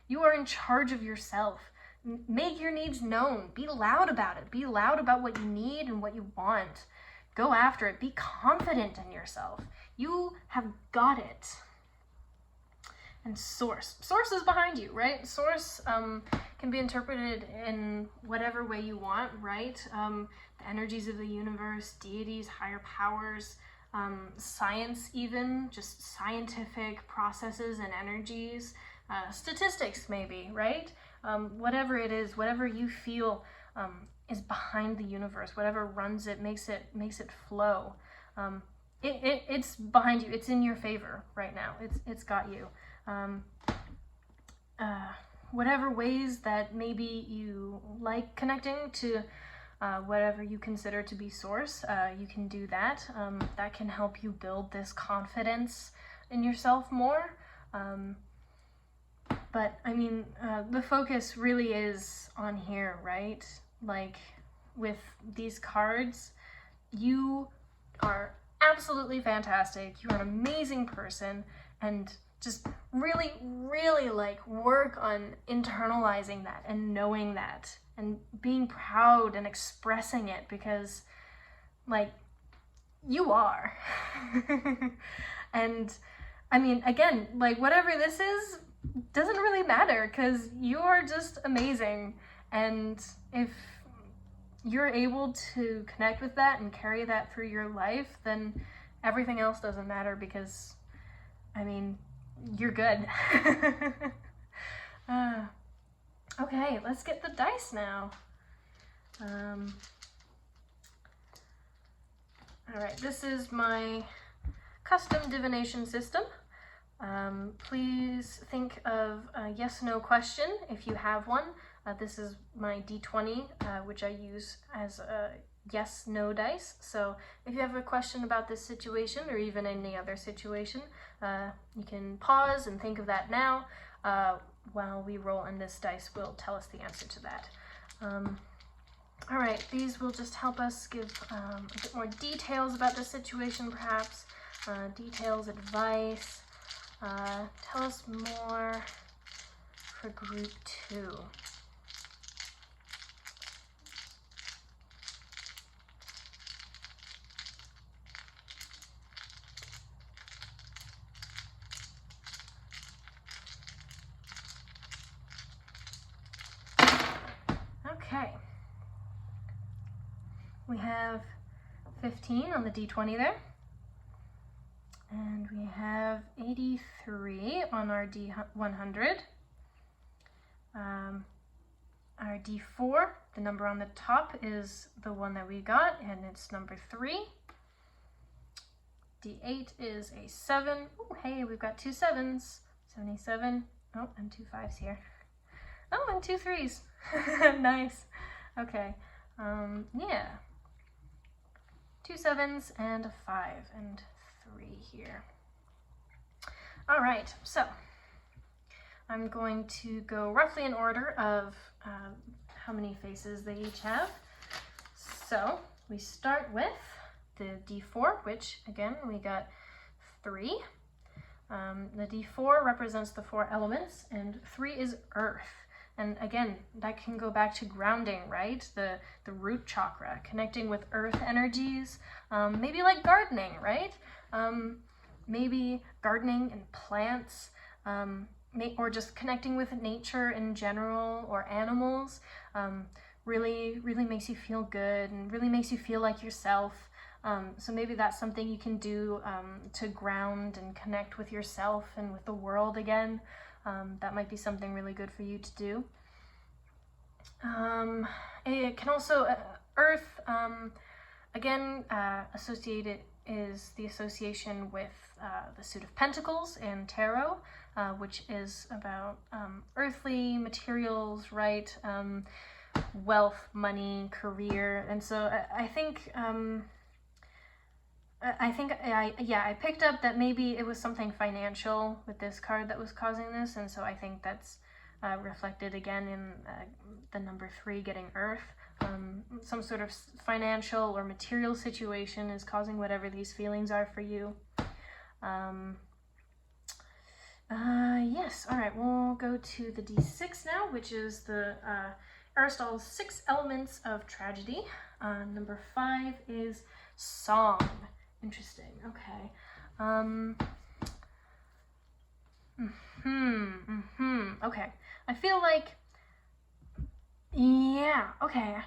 You are in charge of yourself. make your needs known. Be loud about it. Be loud about what you need and what you want. Go after it. Be confident in yourself. You have got it. And source. Source is behind you, right? Source can be interpreted in whatever way you want, right? The energies of the universe, deities, higher powers, science even, just scientific processes and energies, statistics maybe, right? Whatever it is, whatever you feel is behind the universe, whatever runs it, makes it flow. It's behind you. It's in your favor right now. It's got you. Whatever ways that maybe you like connecting to whatever you consider to be source, you can do that. That can help you build this confidence in yourself more. But I mean, the focus really is on here, right? Like with these cards, you are absolutely fantastic. You're an amazing person, and just really, really like work on internalizing that and knowing that and being proud and expressing it, because like you are. And I mean, again, like whatever this is doesn't really matter, because you are just amazing. And if you're able to connect with that and carry that through your life, then everything else doesn't matter, because I mean, you're good. Okay, let's get the dice now. Alright, this is my custom divination system. Please think of a yes/no question if you have one. This is my D20, which I use as a yes/no dice. So if you have a question about this situation or even any other situation, you can pause and think of that now while we roll, and this dice will tell us the answer to that. All right, these will just help us give a bit more details about the situation, perhaps. Details, advice. Tell us more for group 2. Okay. We have 15 on the D20 there. And we have 83 on our D100. Our D4, the number on the top is the one that we got, and it's number 3. D8 is a 7. Oh, hey, we've got 2 7s. 77. Oh, and 2 5s here. Oh, and 2 3s. Nice. Okay. Yeah. 2 7s and a 5 and 3 here. All right, so I'm going to go roughly in order of how many faces they each have. So we start with the D4, which again, we got 3. The D4 represents the 4 elements, and 3 is earth. And again, that can go back to grounding, right? The root chakra, connecting with earth energies, maybe like gardening, right? Maybe gardening and plants, or just connecting with nature in general, or animals, really makes you feel good and really makes you feel like yourself. So maybe that's something you can do to ground and connect with yourself and with the world again. That might be something really good for you to do. It can also, earth, again, associated is the association with the suit of pentacles in tarot, which is about earthly materials, right? Wealth, money, career. And so I think I picked up that maybe it was something financial with this card that was causing this, and so I think that's reflected again in the number 3 getting earth. Some sort of financial or material situation is causing whatever these feelings are for you. Yes, all right, we'll go to the D6 now, which is the Aristotle's 6 elements of tragedy. Number 5 is song. Interesting, okay. Okay, I feel like, yeah, okay.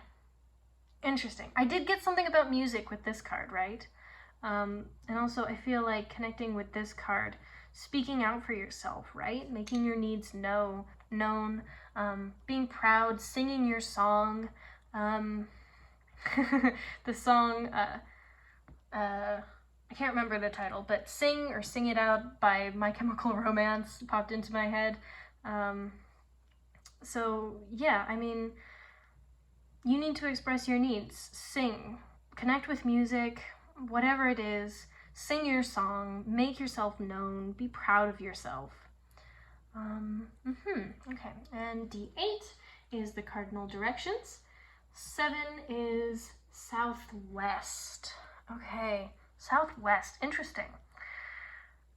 Interesting. I did get something about music with this card, right? And also I feel like connecting with this card, speaking out for yourself, right? Making your needs known, being proud, singing your song. The song, I can't remember the title, but Sing or Sing It Out by My Chemical Romance popped into my head. So yeah, I mean, you need to express your needs. Sing, connect with music, whatever it is, sing your song, make yourself known, be proud of yourself. Okay, and D8 is the cardinal directions. 7 is southwest. Okay, southwest, interesting.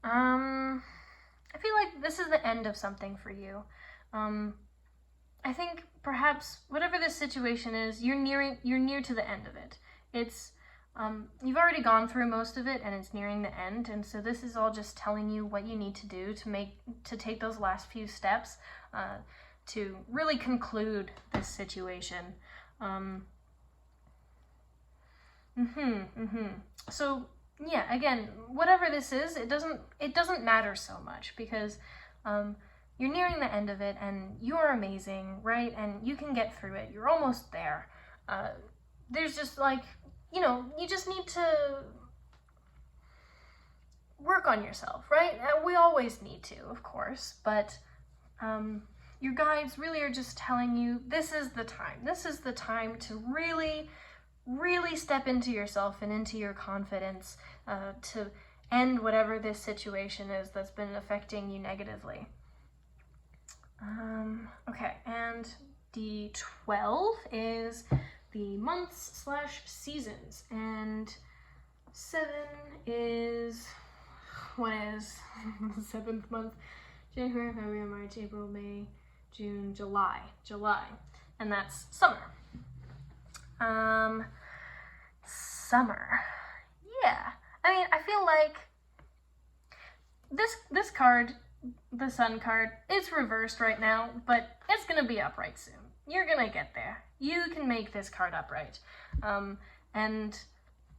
I feel like this is the end of something for you. I think perhaps whatever this situation is, you're near to the end of it. It's you've already gone through most of it and it's nearing the end, and so this is all just telling you what you need to do to take those last few steps to really conclude this situation. So yeah, again, whatever this is, it doesn't matter so much, because you're nearing the end of it and you're amazing, right? And you can get through it. You're almost there. There's just like, you just need to work on yourself, right? We always need to, of course, but your guides really are just telling you this is the time. This is the time to really, really step into yourself and into your confidence to end whatever this situation is that's been affecting you negatively. Okay, and D12 is the months/seasons, and 7 is, what is the 7th month? January, February, March, April, May, June, July, and that's summer. Summer, yeah. I mean, I feel like this card, the sun card, it's reversed right now, but it's gonna be upright soon. You're gonna get there. You can make this card upright. And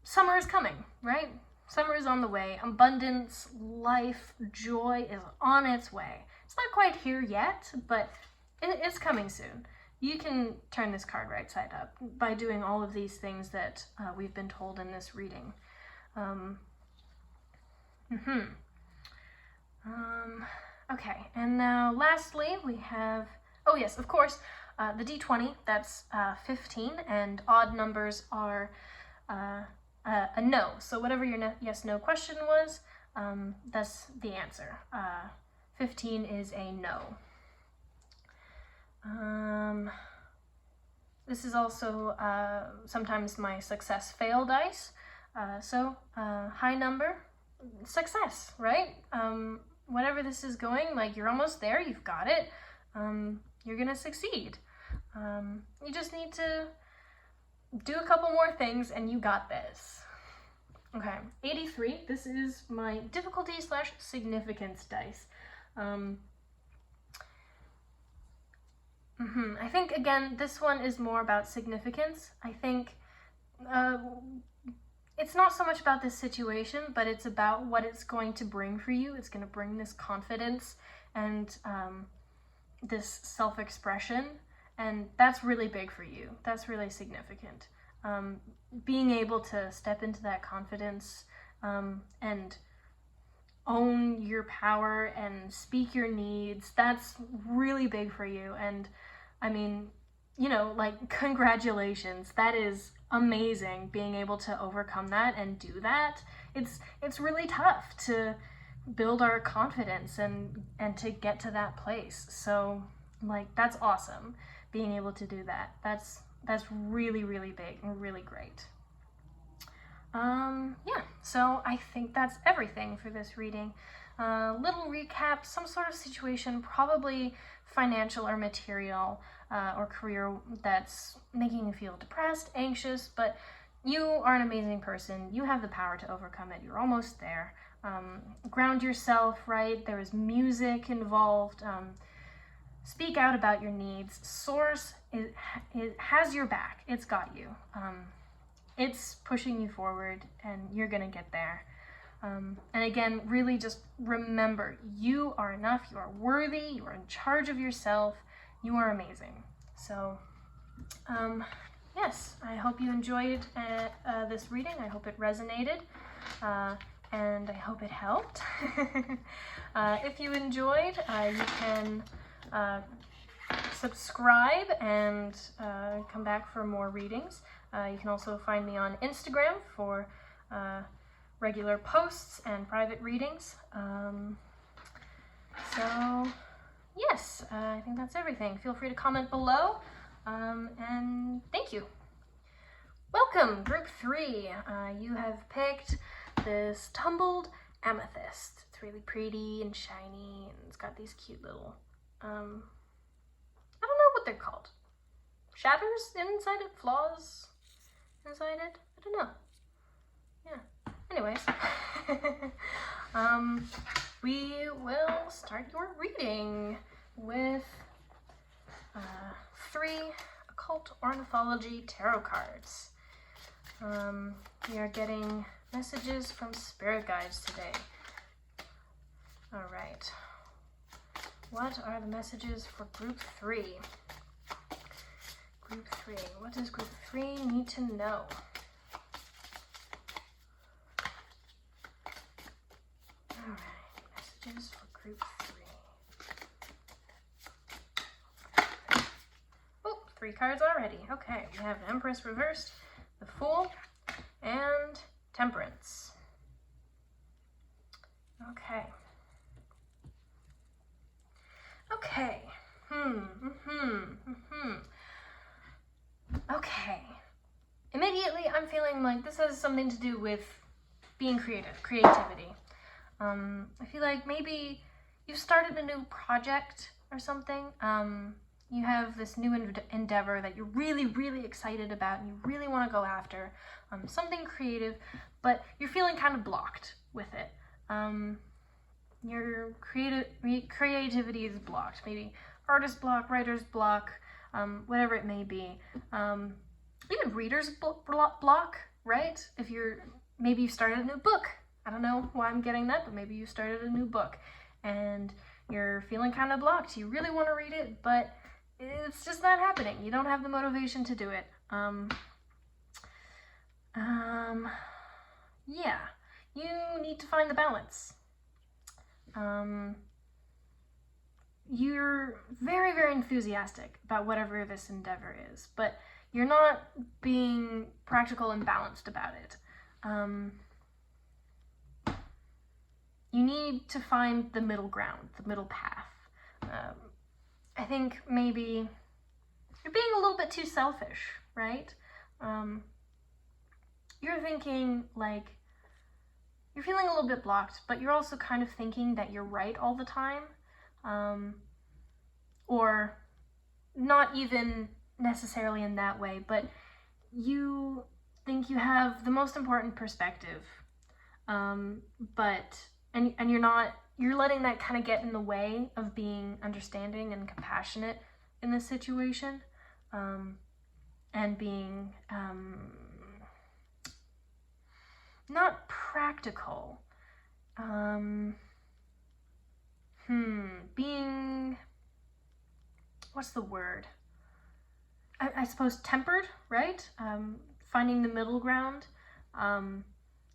summer is coming, right? Summer is on the way. Abundance, life, joy is on its way. It's not quite here yet, but it's coming soon. You can turn this card right side up by doing all of these things that we've been told in this reading. Okay, and now lastly we have, oh yes, of course, the D20, that's 15, and odd numbers are a no. So whatever your yes-no question was, that's the answer. 15 is a no. This is also sometimes my success-fail dice. So high number, success, right? Whatever this is going, like, you're almost there, you've got it. You're gonna succeed. You just need to do a couple more things and you got this. Okay, 83, this is my difficulty/significance dice. I think, again, this one is more about significance. I think it's not so much about this situation, but it's about what it's going to bring for you. It's going to bring this confidence and this self-expression, and that's really big for you. That's really significant. Being able to step into that confidence and own your power and speak your needs, that's really big for you. And I mean, like, congratulations. That is amazing, being able to overcome that and do that. It's really tough to build our confidence and to get to that place. So, like, that's awesome, being able to do that. That's really, really big and really great. Yeah, so I think that's everything for this reading. little recap, some sort of situation, probably financial or material or career that's making you feel depressed, anxious, but you are an amazing person. You have the power to overcome it. You're almost there. Ground yourself, right? There is music involved. Speak out about your needs. Source has your back. It's got you. It's pushing you forward, and you're gonna get there. And again, really just remember, you are enough. You are worthy. You are in charge of yourself. You are amazing. So, yes, I hope you enjoyed this reading. I hope it resonated. And I hope it helped. If you enjoyed, you can subscribe and come back for more readings. You can also find me on Instagram for regular posts and private readings. So, yes, I think that's everything. Feel free to comment below, and thank you. Welcome, Group 3. You have picked this tumbled amethyst. It's really pretty and shiny, and it's got these cute little, I don't know what they're called. Shatters inside it? Flaws inside it? I don't know. Yeah. Anyways, we will start your reading with 3 Occult Ornithology tarot cards. We are getting messages from spirit guides today. All right. What are the messages for Group 3? Group 3. What does Group 3 need to know? All right. Messages for Group 3. Oh, 3 cards already. Okay. We have the Empress reversed, the Fool, and Temperance. Okay. Okay. Okay. Immediately, I'm feeling like this has something to do with being creativity. I feel like maybe you've started a new project or something. You have this new endeavor that you're really, really excited about and you really want to go after. Something creative, but you're feeling kind of blocked with it. Your creativity is blocked. Maybe artist block, writer's block, whatever it may be. Even reader's block, right? Maybe you started a new book. I don't know why I'm getting that, but maybe you started a new book and you're feeling kind of blocked. You really want to read it, but it's just not happening. You don't have the motivation to do it. Yeah, you need to find the balance. You're very, very enthusiastic about whatever this endeavor is, but you're not being practical and balanced about it. You need to find the middle ground, the middle path. I think maybe you're being a little bit too selfish, right? You're thinking like, you're feeling a little bit blocked, but you're also kind of thinking that you're right all the time. Or not even necessarily in that way, but you think you have the most important perspective. And you're letting that kind of get in the way of being understanding and compassionate in this situation. And being, not practical, being, what's the word? I suppose tempered, right? Finding the middle ground,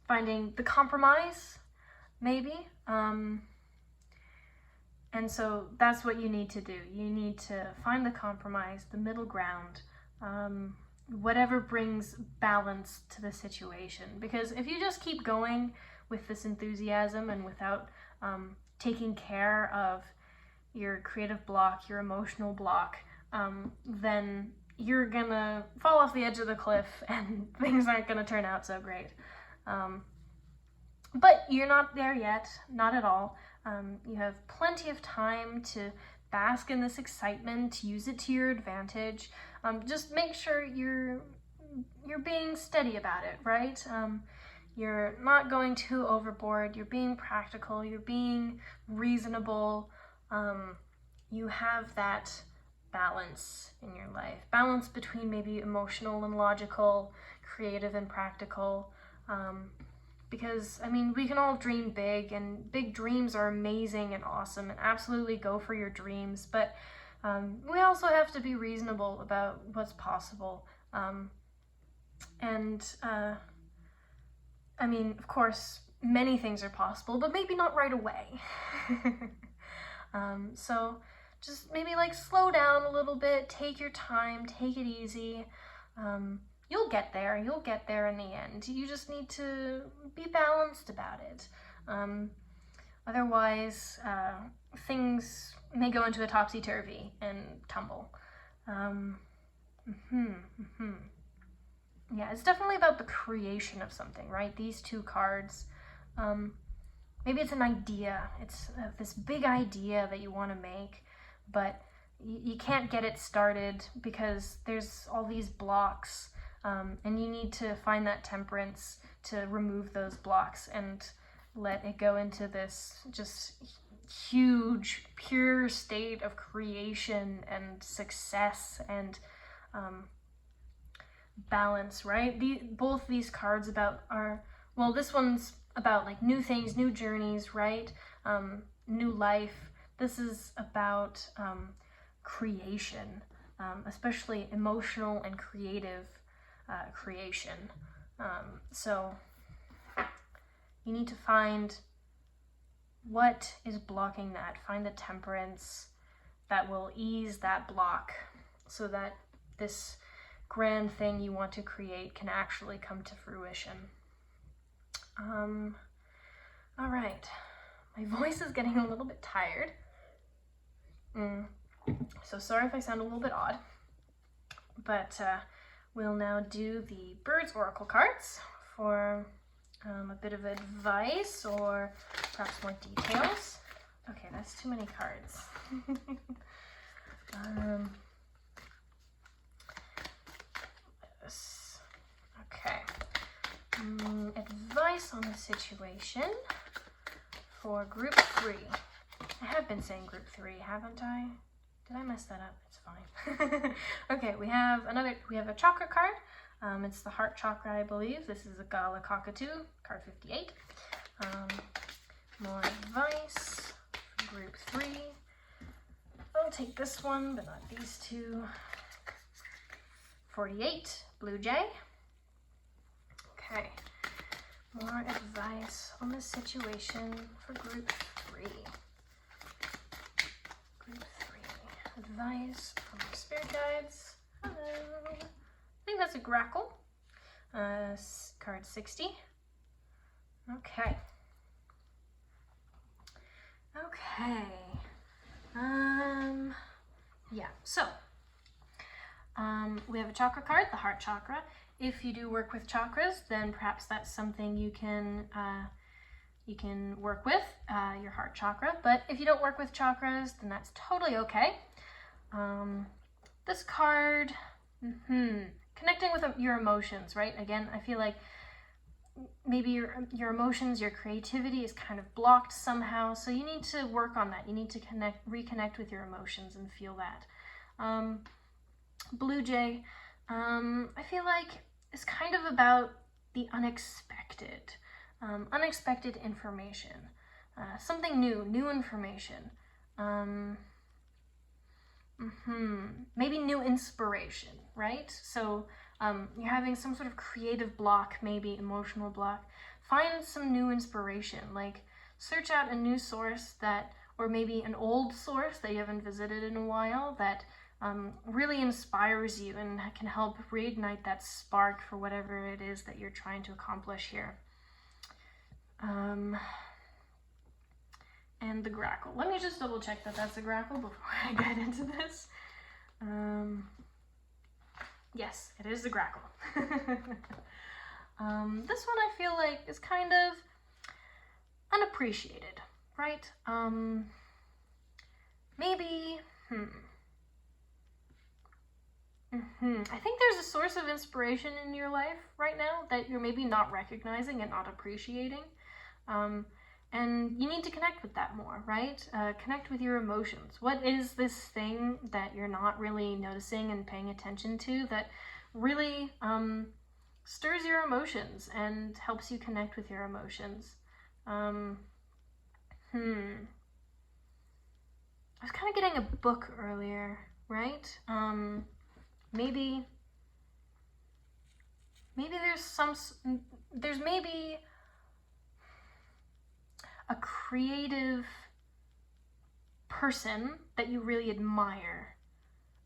finding the compromise, maybe. And so that's what you need to do. You need to find the compromise, the middle ground, whatever brings balance to the situation. Because if you just keep going with this enthusiasm and without taking care of your creative block, your emotional block, then you're gonna fall off the edge of the cliff and things aren't gonna turn out so great. But you're not there yet, not at all. You have plenty of time to bask in this excitement, use it to your advantage. Just make sure you're being steady about it, right? You're not going too overboard, you're being practical, you're being reasonable. You have that balance in your life. Balance between maybe emotional and logical, creative and practical. Because, I mean, we can all dream big, and big dreams are amazing and awesome, and absolutely go for your dreams, but we also have to be reasonable about what's possible. I mean, of course, many things are possible, but maybe not right away. So just maybe like slow down a little bit, take your time, take it easy. You'll get there in the end. You just need to be balanced about it. Otherwise, things may go into a topsy-turvy and tumble. Yeah, it's definitely about the creation of something, right? These two cards. Maybe it's an idea. It's this big idea that you want to make, but you can't get it started because there's all these blocks, and you need to find that temperance to remove those blocks and let it go into this just huge, pure state of creation and success and balance, right? Both these cards well, this one's about like new things, new journeys, right? New life. This is about creation, especially emotional and creative creation. So you need to find what is blocking that. Find the temperance that will ease that block so that this grand thing you want to create can actually come to fruition. All right, my voice is getting a little bit tired. So sorry if I sound a little bit odd, but we'll now do the Birds Oracle cards for a bit of advice or perhaps more details. Okay, that's too many cards. Okay. Advice on the situation for group 3. I have been saying group 3, haven't I? Did I mess that up? It's fine. Okay, we have a chakra card. It's the heart chakra, I believe. This is a Gala Cockatoo, card 58. More advice for group 3. I'll take this one, but not these two. 48, Blue Jay. Okay. More advice on the situation for group 3. Group 3. Advice from the spirit guides. Hello. I think that's a grackle. Card 60. Okay. Okay. Yeah, so we have a chakra card, the heart chakra. If you do work with chakras, then perhaps that's something you can work with, your heart chakra. But if you don't work with chakras, then that's totally okay. This card, connecting with your emotions, right? Again, I feel like maybe your emotions, your creativity is kind of blocked somehow, so you need to work on that. You need to reconnect with your emotions and feel that. Blue Jay, I feel like it's kind of about the unexpected, unexpected information, something new information, maybe new inspiration, right? So you're having some sort of creative block, maybe emotional block. Find some new inspiration, like search out a new source or maybe an old source that you haven't visited in a while that really inspires you and can help reignite that spark for whatever it is that you're trying to accomplish here. And the grackle. Let me just double check that that's a grackle before I get into this. Yes, it is the grackle. This one I feel like is kind of unappreciated, right? Maybe, I think there's a source of inspiration in your life right now that you're maybe not recognizing and not appreciating. And you need to connect with that more, right? Connect with your emotions. What is this thing that you're not really noticing and paying attention to that really stirs your emotions and helps you connect with your emotions? I was kind of getting a book earlier, right? Maybe there's maybe a creative person that you really admire,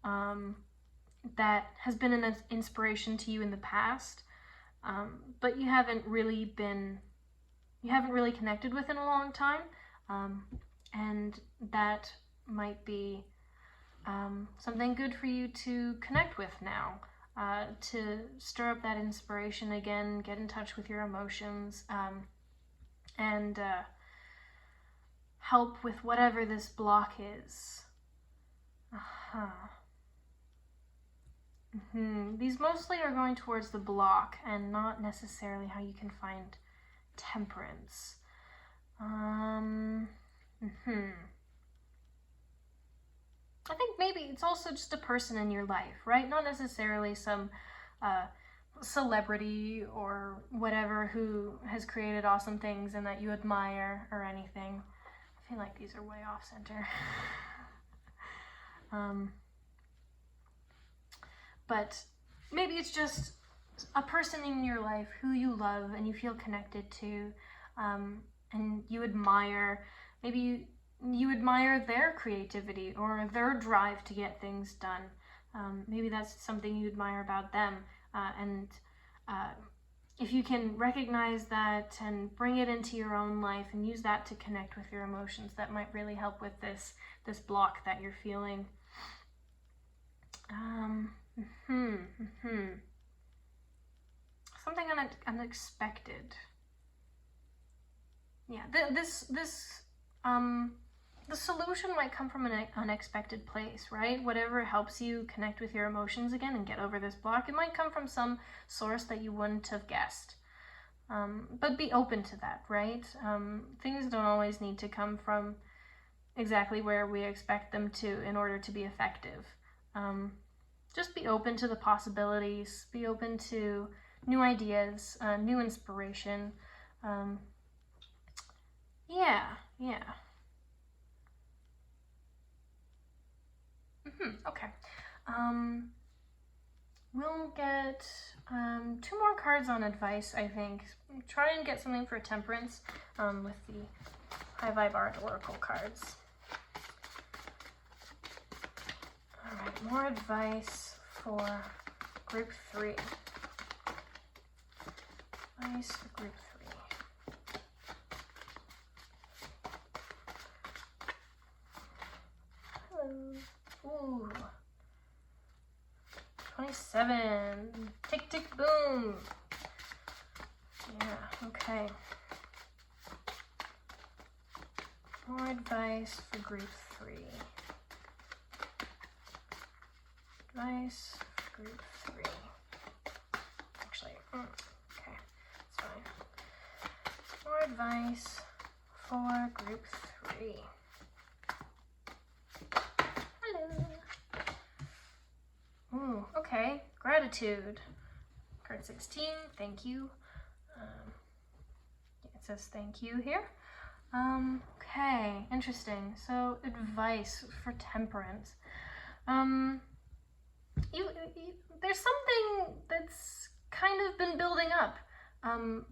that has been an inspiration to you in the past, but you haven't really connected with in a long time, and that might be something good for you to connect with now, to stir up that inspiration again, get in touch with your emotions, and help with whatever this block is. These mostly are going towards the block and not necessarily how you can find temperance. I think maybe it's also just a person in your life, right? Not necessarily some celebrity or whatever who has created awesome things and that you admire or anything. I feel like these are way off center. But maybe it's just a person in your life who you love and you feel connected to, and you admire. Maybe you admire their creativity or their drive to get things done. Maybe that's something you admire about them. And if you can recognize that and bring it into your own life and use that to connect with your emotions, that might really help with this block that you're feeling. Something unexpected. Yeah, the solution might come from an unexpected place, right? Whatever helps you connect with your emotions again and get over this block, it might come from some source that you wouldn't have guessed. But be open to that, right? Things don't always need to come from exactly where we expect them to in order to be effective. Just be open to the possibilities, be open to new ideas, new inspiration. Okay. We'll get 2 more cards on advice, I think. Try and get something for temperance with the High Vibe Art Oracle cards. Alright, more advice for group 3. Advice for group 3. Hello. Ooh. 27. Tick, tick, boom. Yeah, okay. More advice for group 3. Advice for group 3. Actually, okay, that's fine. More advice for group 3. Hello. Ooh, okay. Gratitude. Card 16, thank you. It says thank you here. Okay, interesting. So, advice for temperance. There's something that's kind of been building up. I'm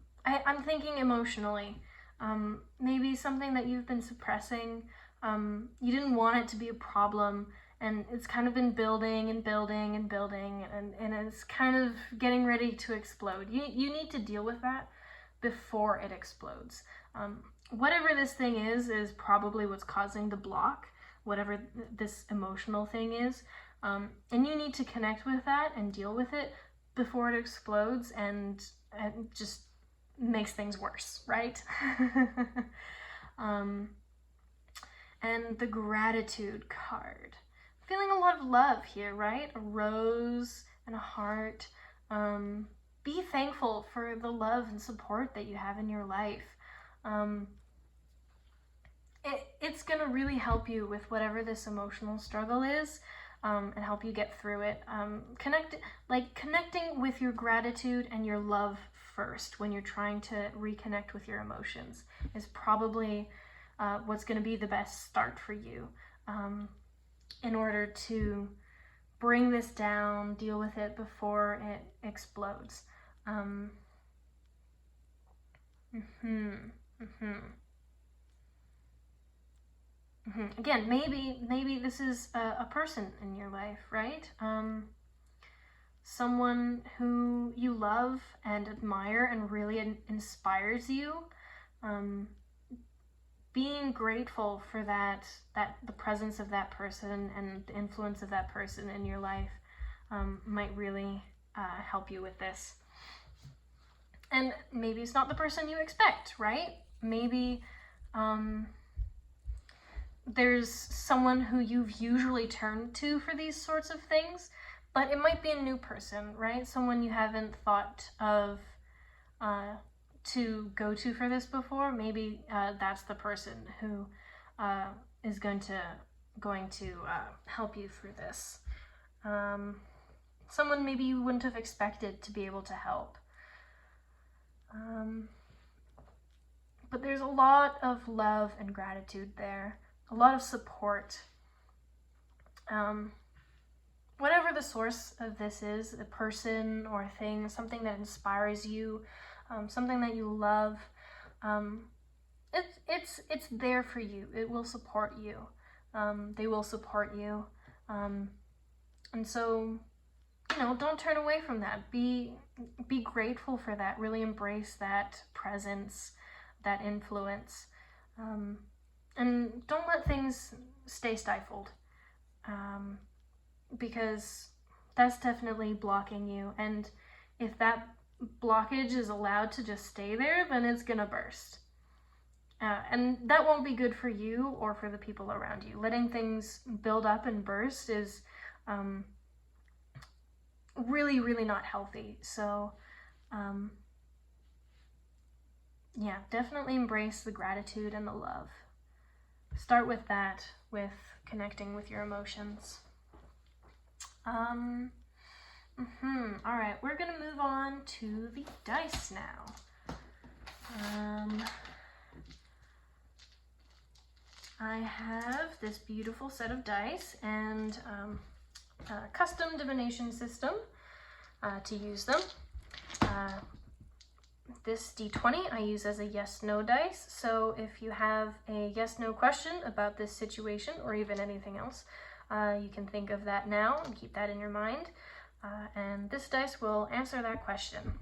thinking emotionally. Maybe something that you've been suppressing. You didn't want it to be a problem, and it's kind of been building and building and building, and it's kind of getting ready to explode. You need to deal with that before it explodes. Whatever this thing is probably what's causing the block, whatever this emotional thing is. And you need to connect with that and deal with it before it explodes, and just makes things worse, right? And the gratitude card. Feeling a lot of love here, right? A rose and a heart. Be thankful for the love and support that you have in your life. It's gonna really help you with whatever this emotional struggle is, and help you get through it. Connecting with your gratitude and your love first when you're trying to reconnect with your emotions is probably what's gonna be the best start for you, in order to bring this down, deal with it before it explodes. Again, maybe this is a person in your life, right? Someone who you love and admire and really inspires you. Being grateful for the presence of that person and the influence of that person in your life might really help you with this. And maybe it's not the person you expect, right? Maybe there's someone who you've usually turned to for these sorts of things, but it might be a new person, right? Someone you haven't thought of to go to for this before. Maybe that's the person who is going to help you through this. Someone maybe you wouldn't have expected to be able to help. But there's a lot of love and gratitude there, a lot of support. Whatever the source of this is, a person or a thing, something that inspires you, something that you love, it's there for you. It will support you. They will support you. And so, don't turn away from that. Be grateful for that. Really embrace that presence, that influence. And don't let things stay stifled, because that's definitely blocking you. And if that blockage is allowed to just stay there, then it's gonna burst. And that won't be good for you or for the people around you. Letting things build up and burst is really, really not healthy. So yeah, definitely embrace the gratitude and the love. Start with that, with connecting with your emotions. All right, we're gonna move on to the dice now. I have this beautiful set of dice and a custom divination system to use them. This D20 I use as a yes-no dice, so if you have a yes-no question about this situation or even anything else, you can think of that now and keep that in your mind, and this dice will answer that question.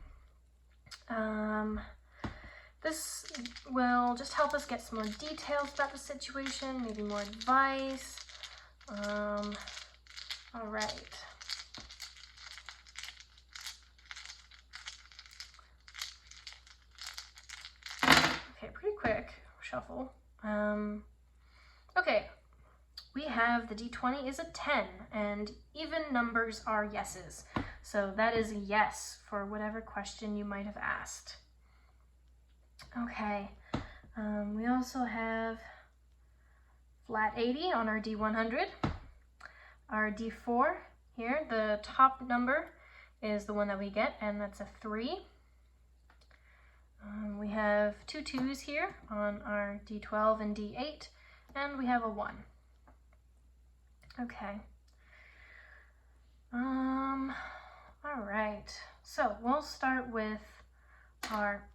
This will just help us get some more details about the situation, maybe more advice. All right. Okay, pretty quick shuffle. Okay, we have the D20 is a 10, and even numbers are yeses. So that is a yes for whatever question you might have asked. Okay, we also have flat 80 on our D100. Our D4 here, the top number is the one that we get, and that's a 3. We have 2 2s here on our D12 and D8, and we have a 1. Okay. All right. So we'll start with our,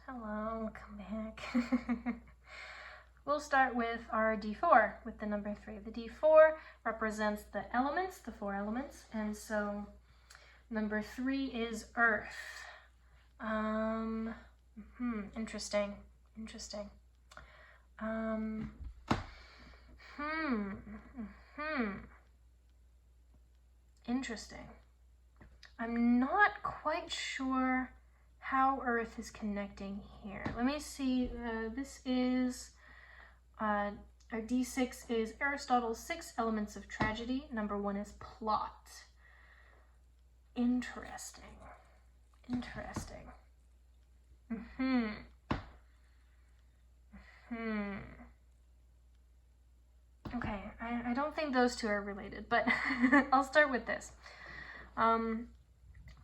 hello, come back. We'll start with our D4 with the number 3. The D4 represents the elements, the 4 elements, and so number 3 is earth. Interesting. Interesting. I'm not quite sure how Earth is connecting here. Let me see. This is our D6 is Aristotle's 6 Elements of Tragedy. Number 1 is plot. Interesting. Interesting. Okay, I don't think those two are related, but I'll start with this.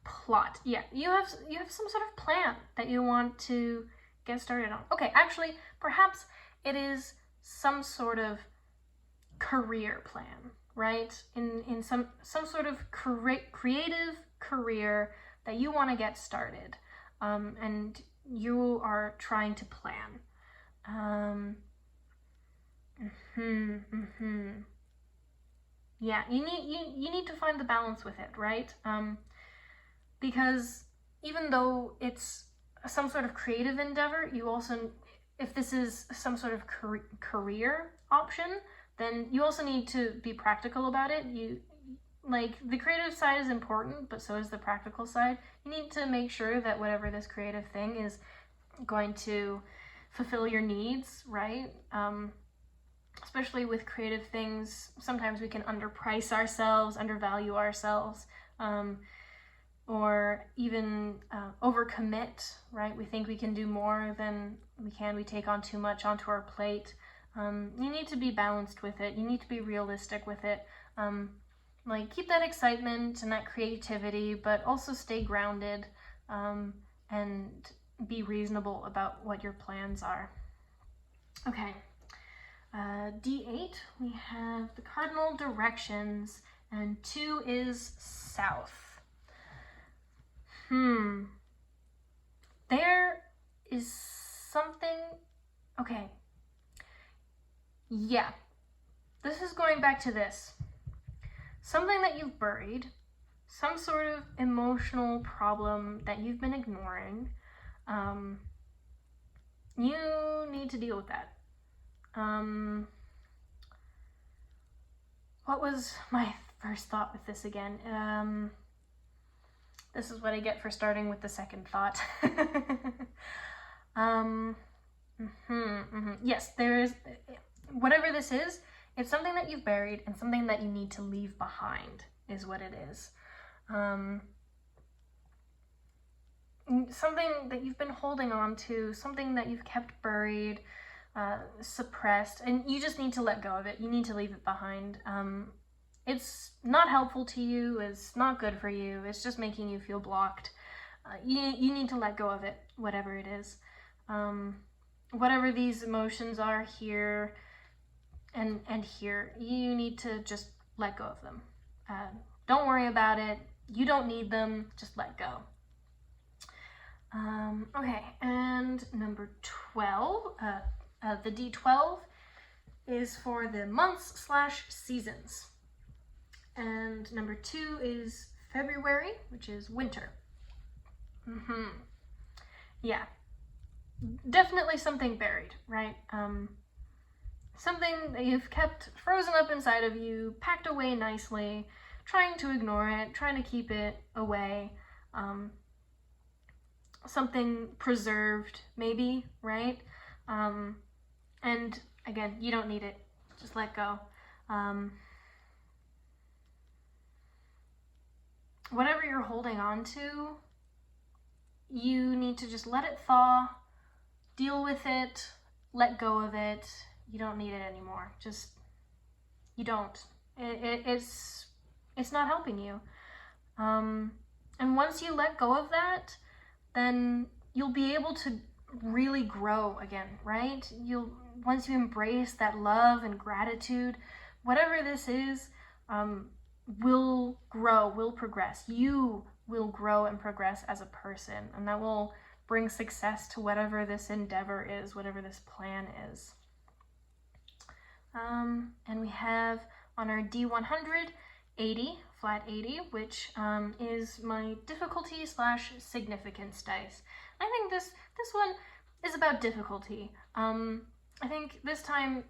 Plot. Yeah, you have some sort of plan that you want to get started on. Okay, actually, perhaps it is some sort of career plan, right? In some sort of creative career that you want to get started, and you are trying to plan. Yeah, you need to find the balance with it, right? Because even though it's some sort of creative endeavor, you also, if this is some sort of career option, then you also need to be practical about it. Like, the creative side is important, but so is the practical side. You need to make sure that whatever this creative thing is going to fulfill your needs, right? Especially with creative things, sometimes we can underprice ourselves, undervalue ourselves, or even overcommit, right? We think we can do more than we can. We take on too much onto our plate. You need to be balanced with it. You need to be realistic with it. Like, keep that excitement and that creativity, but also stay grounded, and be reasonable about what your plans are. Okay. D8, we have the cardinal directions, and 2 is south. There is something, okay. Yeah, this is going back to this. Something that you've buried, some sort of emotional problem that you've been ignoring. You need to deal with that. What was my first thought with this again? This is what I get for starting with the second thought. Yes, there is, whatever this is, it's something that you've buried and something that you need to leave behind is what it is. Something that you've been holding on to, something that you've kept buried, suppressed, and you just need to let go of it. You need to leave it behind. It's not helpful to you, it's not good for you, it's just making you feel blocked. You need to let go of it, whatever it is. Whatever these emotions are here and here, you need to just let go of them. Don't worry about it. You don't need them. Just let go. Okay, and number 12, the D12 is for the months/seasons. And number 2 is February, which is winter. Yeah, definitely something buried, right? Something that you've kept frozen up inside of you, packed away nicely, trying to ignore it, trying to keep it away. Something preserved, maybe, right? And again, you don't need it. Just let go. Whatever you're holding on to, you need to just let it thaw, deal with it, let go of it. You don't need it anymore. Just, you don't. It's not helping you. And once you let go of that, then you'll be able to really grow again, right? Once you embrace that love and gratitude, whatever this is, will grow, will progress. You will grow and progress as a person, and that will bring success to whatever this endeavor is, whatever this plan is. And we have on our D100, 80, flat 80, which is my difficulty/significance dice. I think this one is about difficulty. I think this time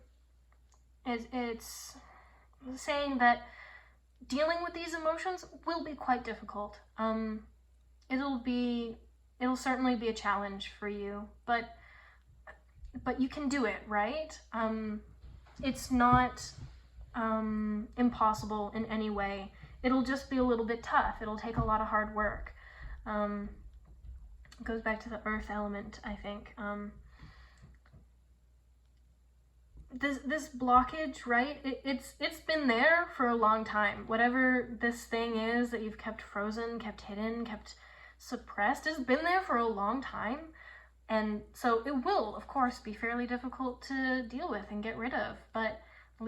it's saying that dealing with these emotions will be quite difficult. It'll be it'll certainly be a challenge for you, but you can do it, right? It's not impossible in any way. It'll just be a little bit tough. It'll take a lot of hard work. It goes back to the earth element, I think. This blockage, right? It's been there for a long time. Whatever this thing is that you've kept frozen, kept hidden, kept suppressed, has been there for a long time. And so it will, of course, be fairly difficult to deal with and get rid of,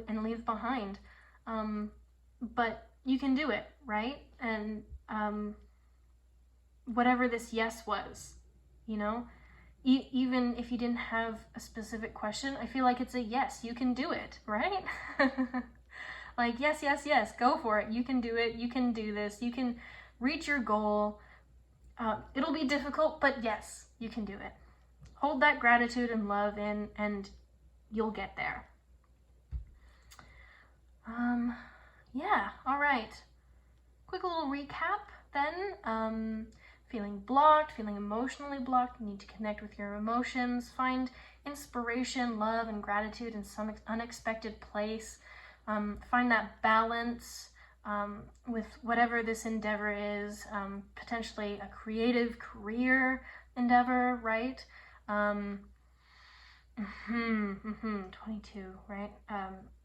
and leave behind. But you can do it, right? And whatever this yes was, you know, even if you didn't have a specific question, I feel like it's a yes, you can do it, right? Like, yes, yes, yes, go for it. You can do it. You can do this. You can reach your goal. It'll be difficult, but yes, you can do it. Hold that gratitude and love in, and you'll get there. Yeah, all right. Quick little recap then. Feeling blocked, feeling emotionally blocked, you need to connect with your emotions, find inspiration, love, and gratitude in some unexpected place. Find that balance with whatever this endeavor is, potentially a creative career endeavor, right? 22, right?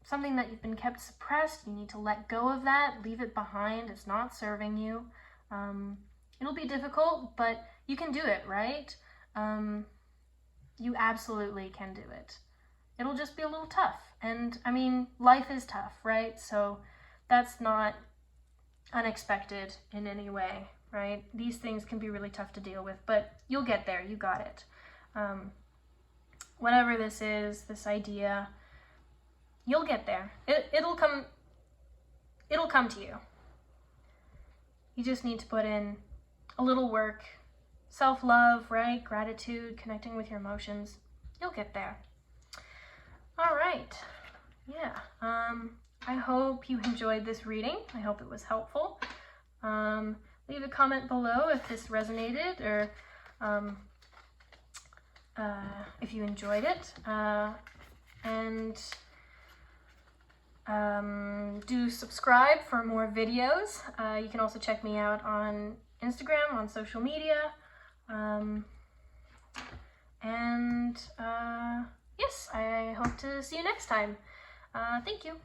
Something that you've been kept suppressed, you need to let go of that, leave it behind, it's not serving you. It'll be difficult, but you can do it, right? You absolutely can do it. It'll just be a little tough. And I mean, life is tough, right? So that's not unexpected in any way, right? These things can be really tough to deal with, but you'll get there. You got it. Whatever this is, this idea, you'll get there. It'll come to you. You just need to put in a little work, self-love, right? Gratitude, connecting with your emotions. You'll get there. All right. Yeah. I hope you enjoyed this reading. I hope it was helpful. Leave a comment below if this resonated, or if you enjoyed it. And do subscribe for more videos. You can also check me out on Instagram, on social media. Yes, I hope to see you next time. Thank you.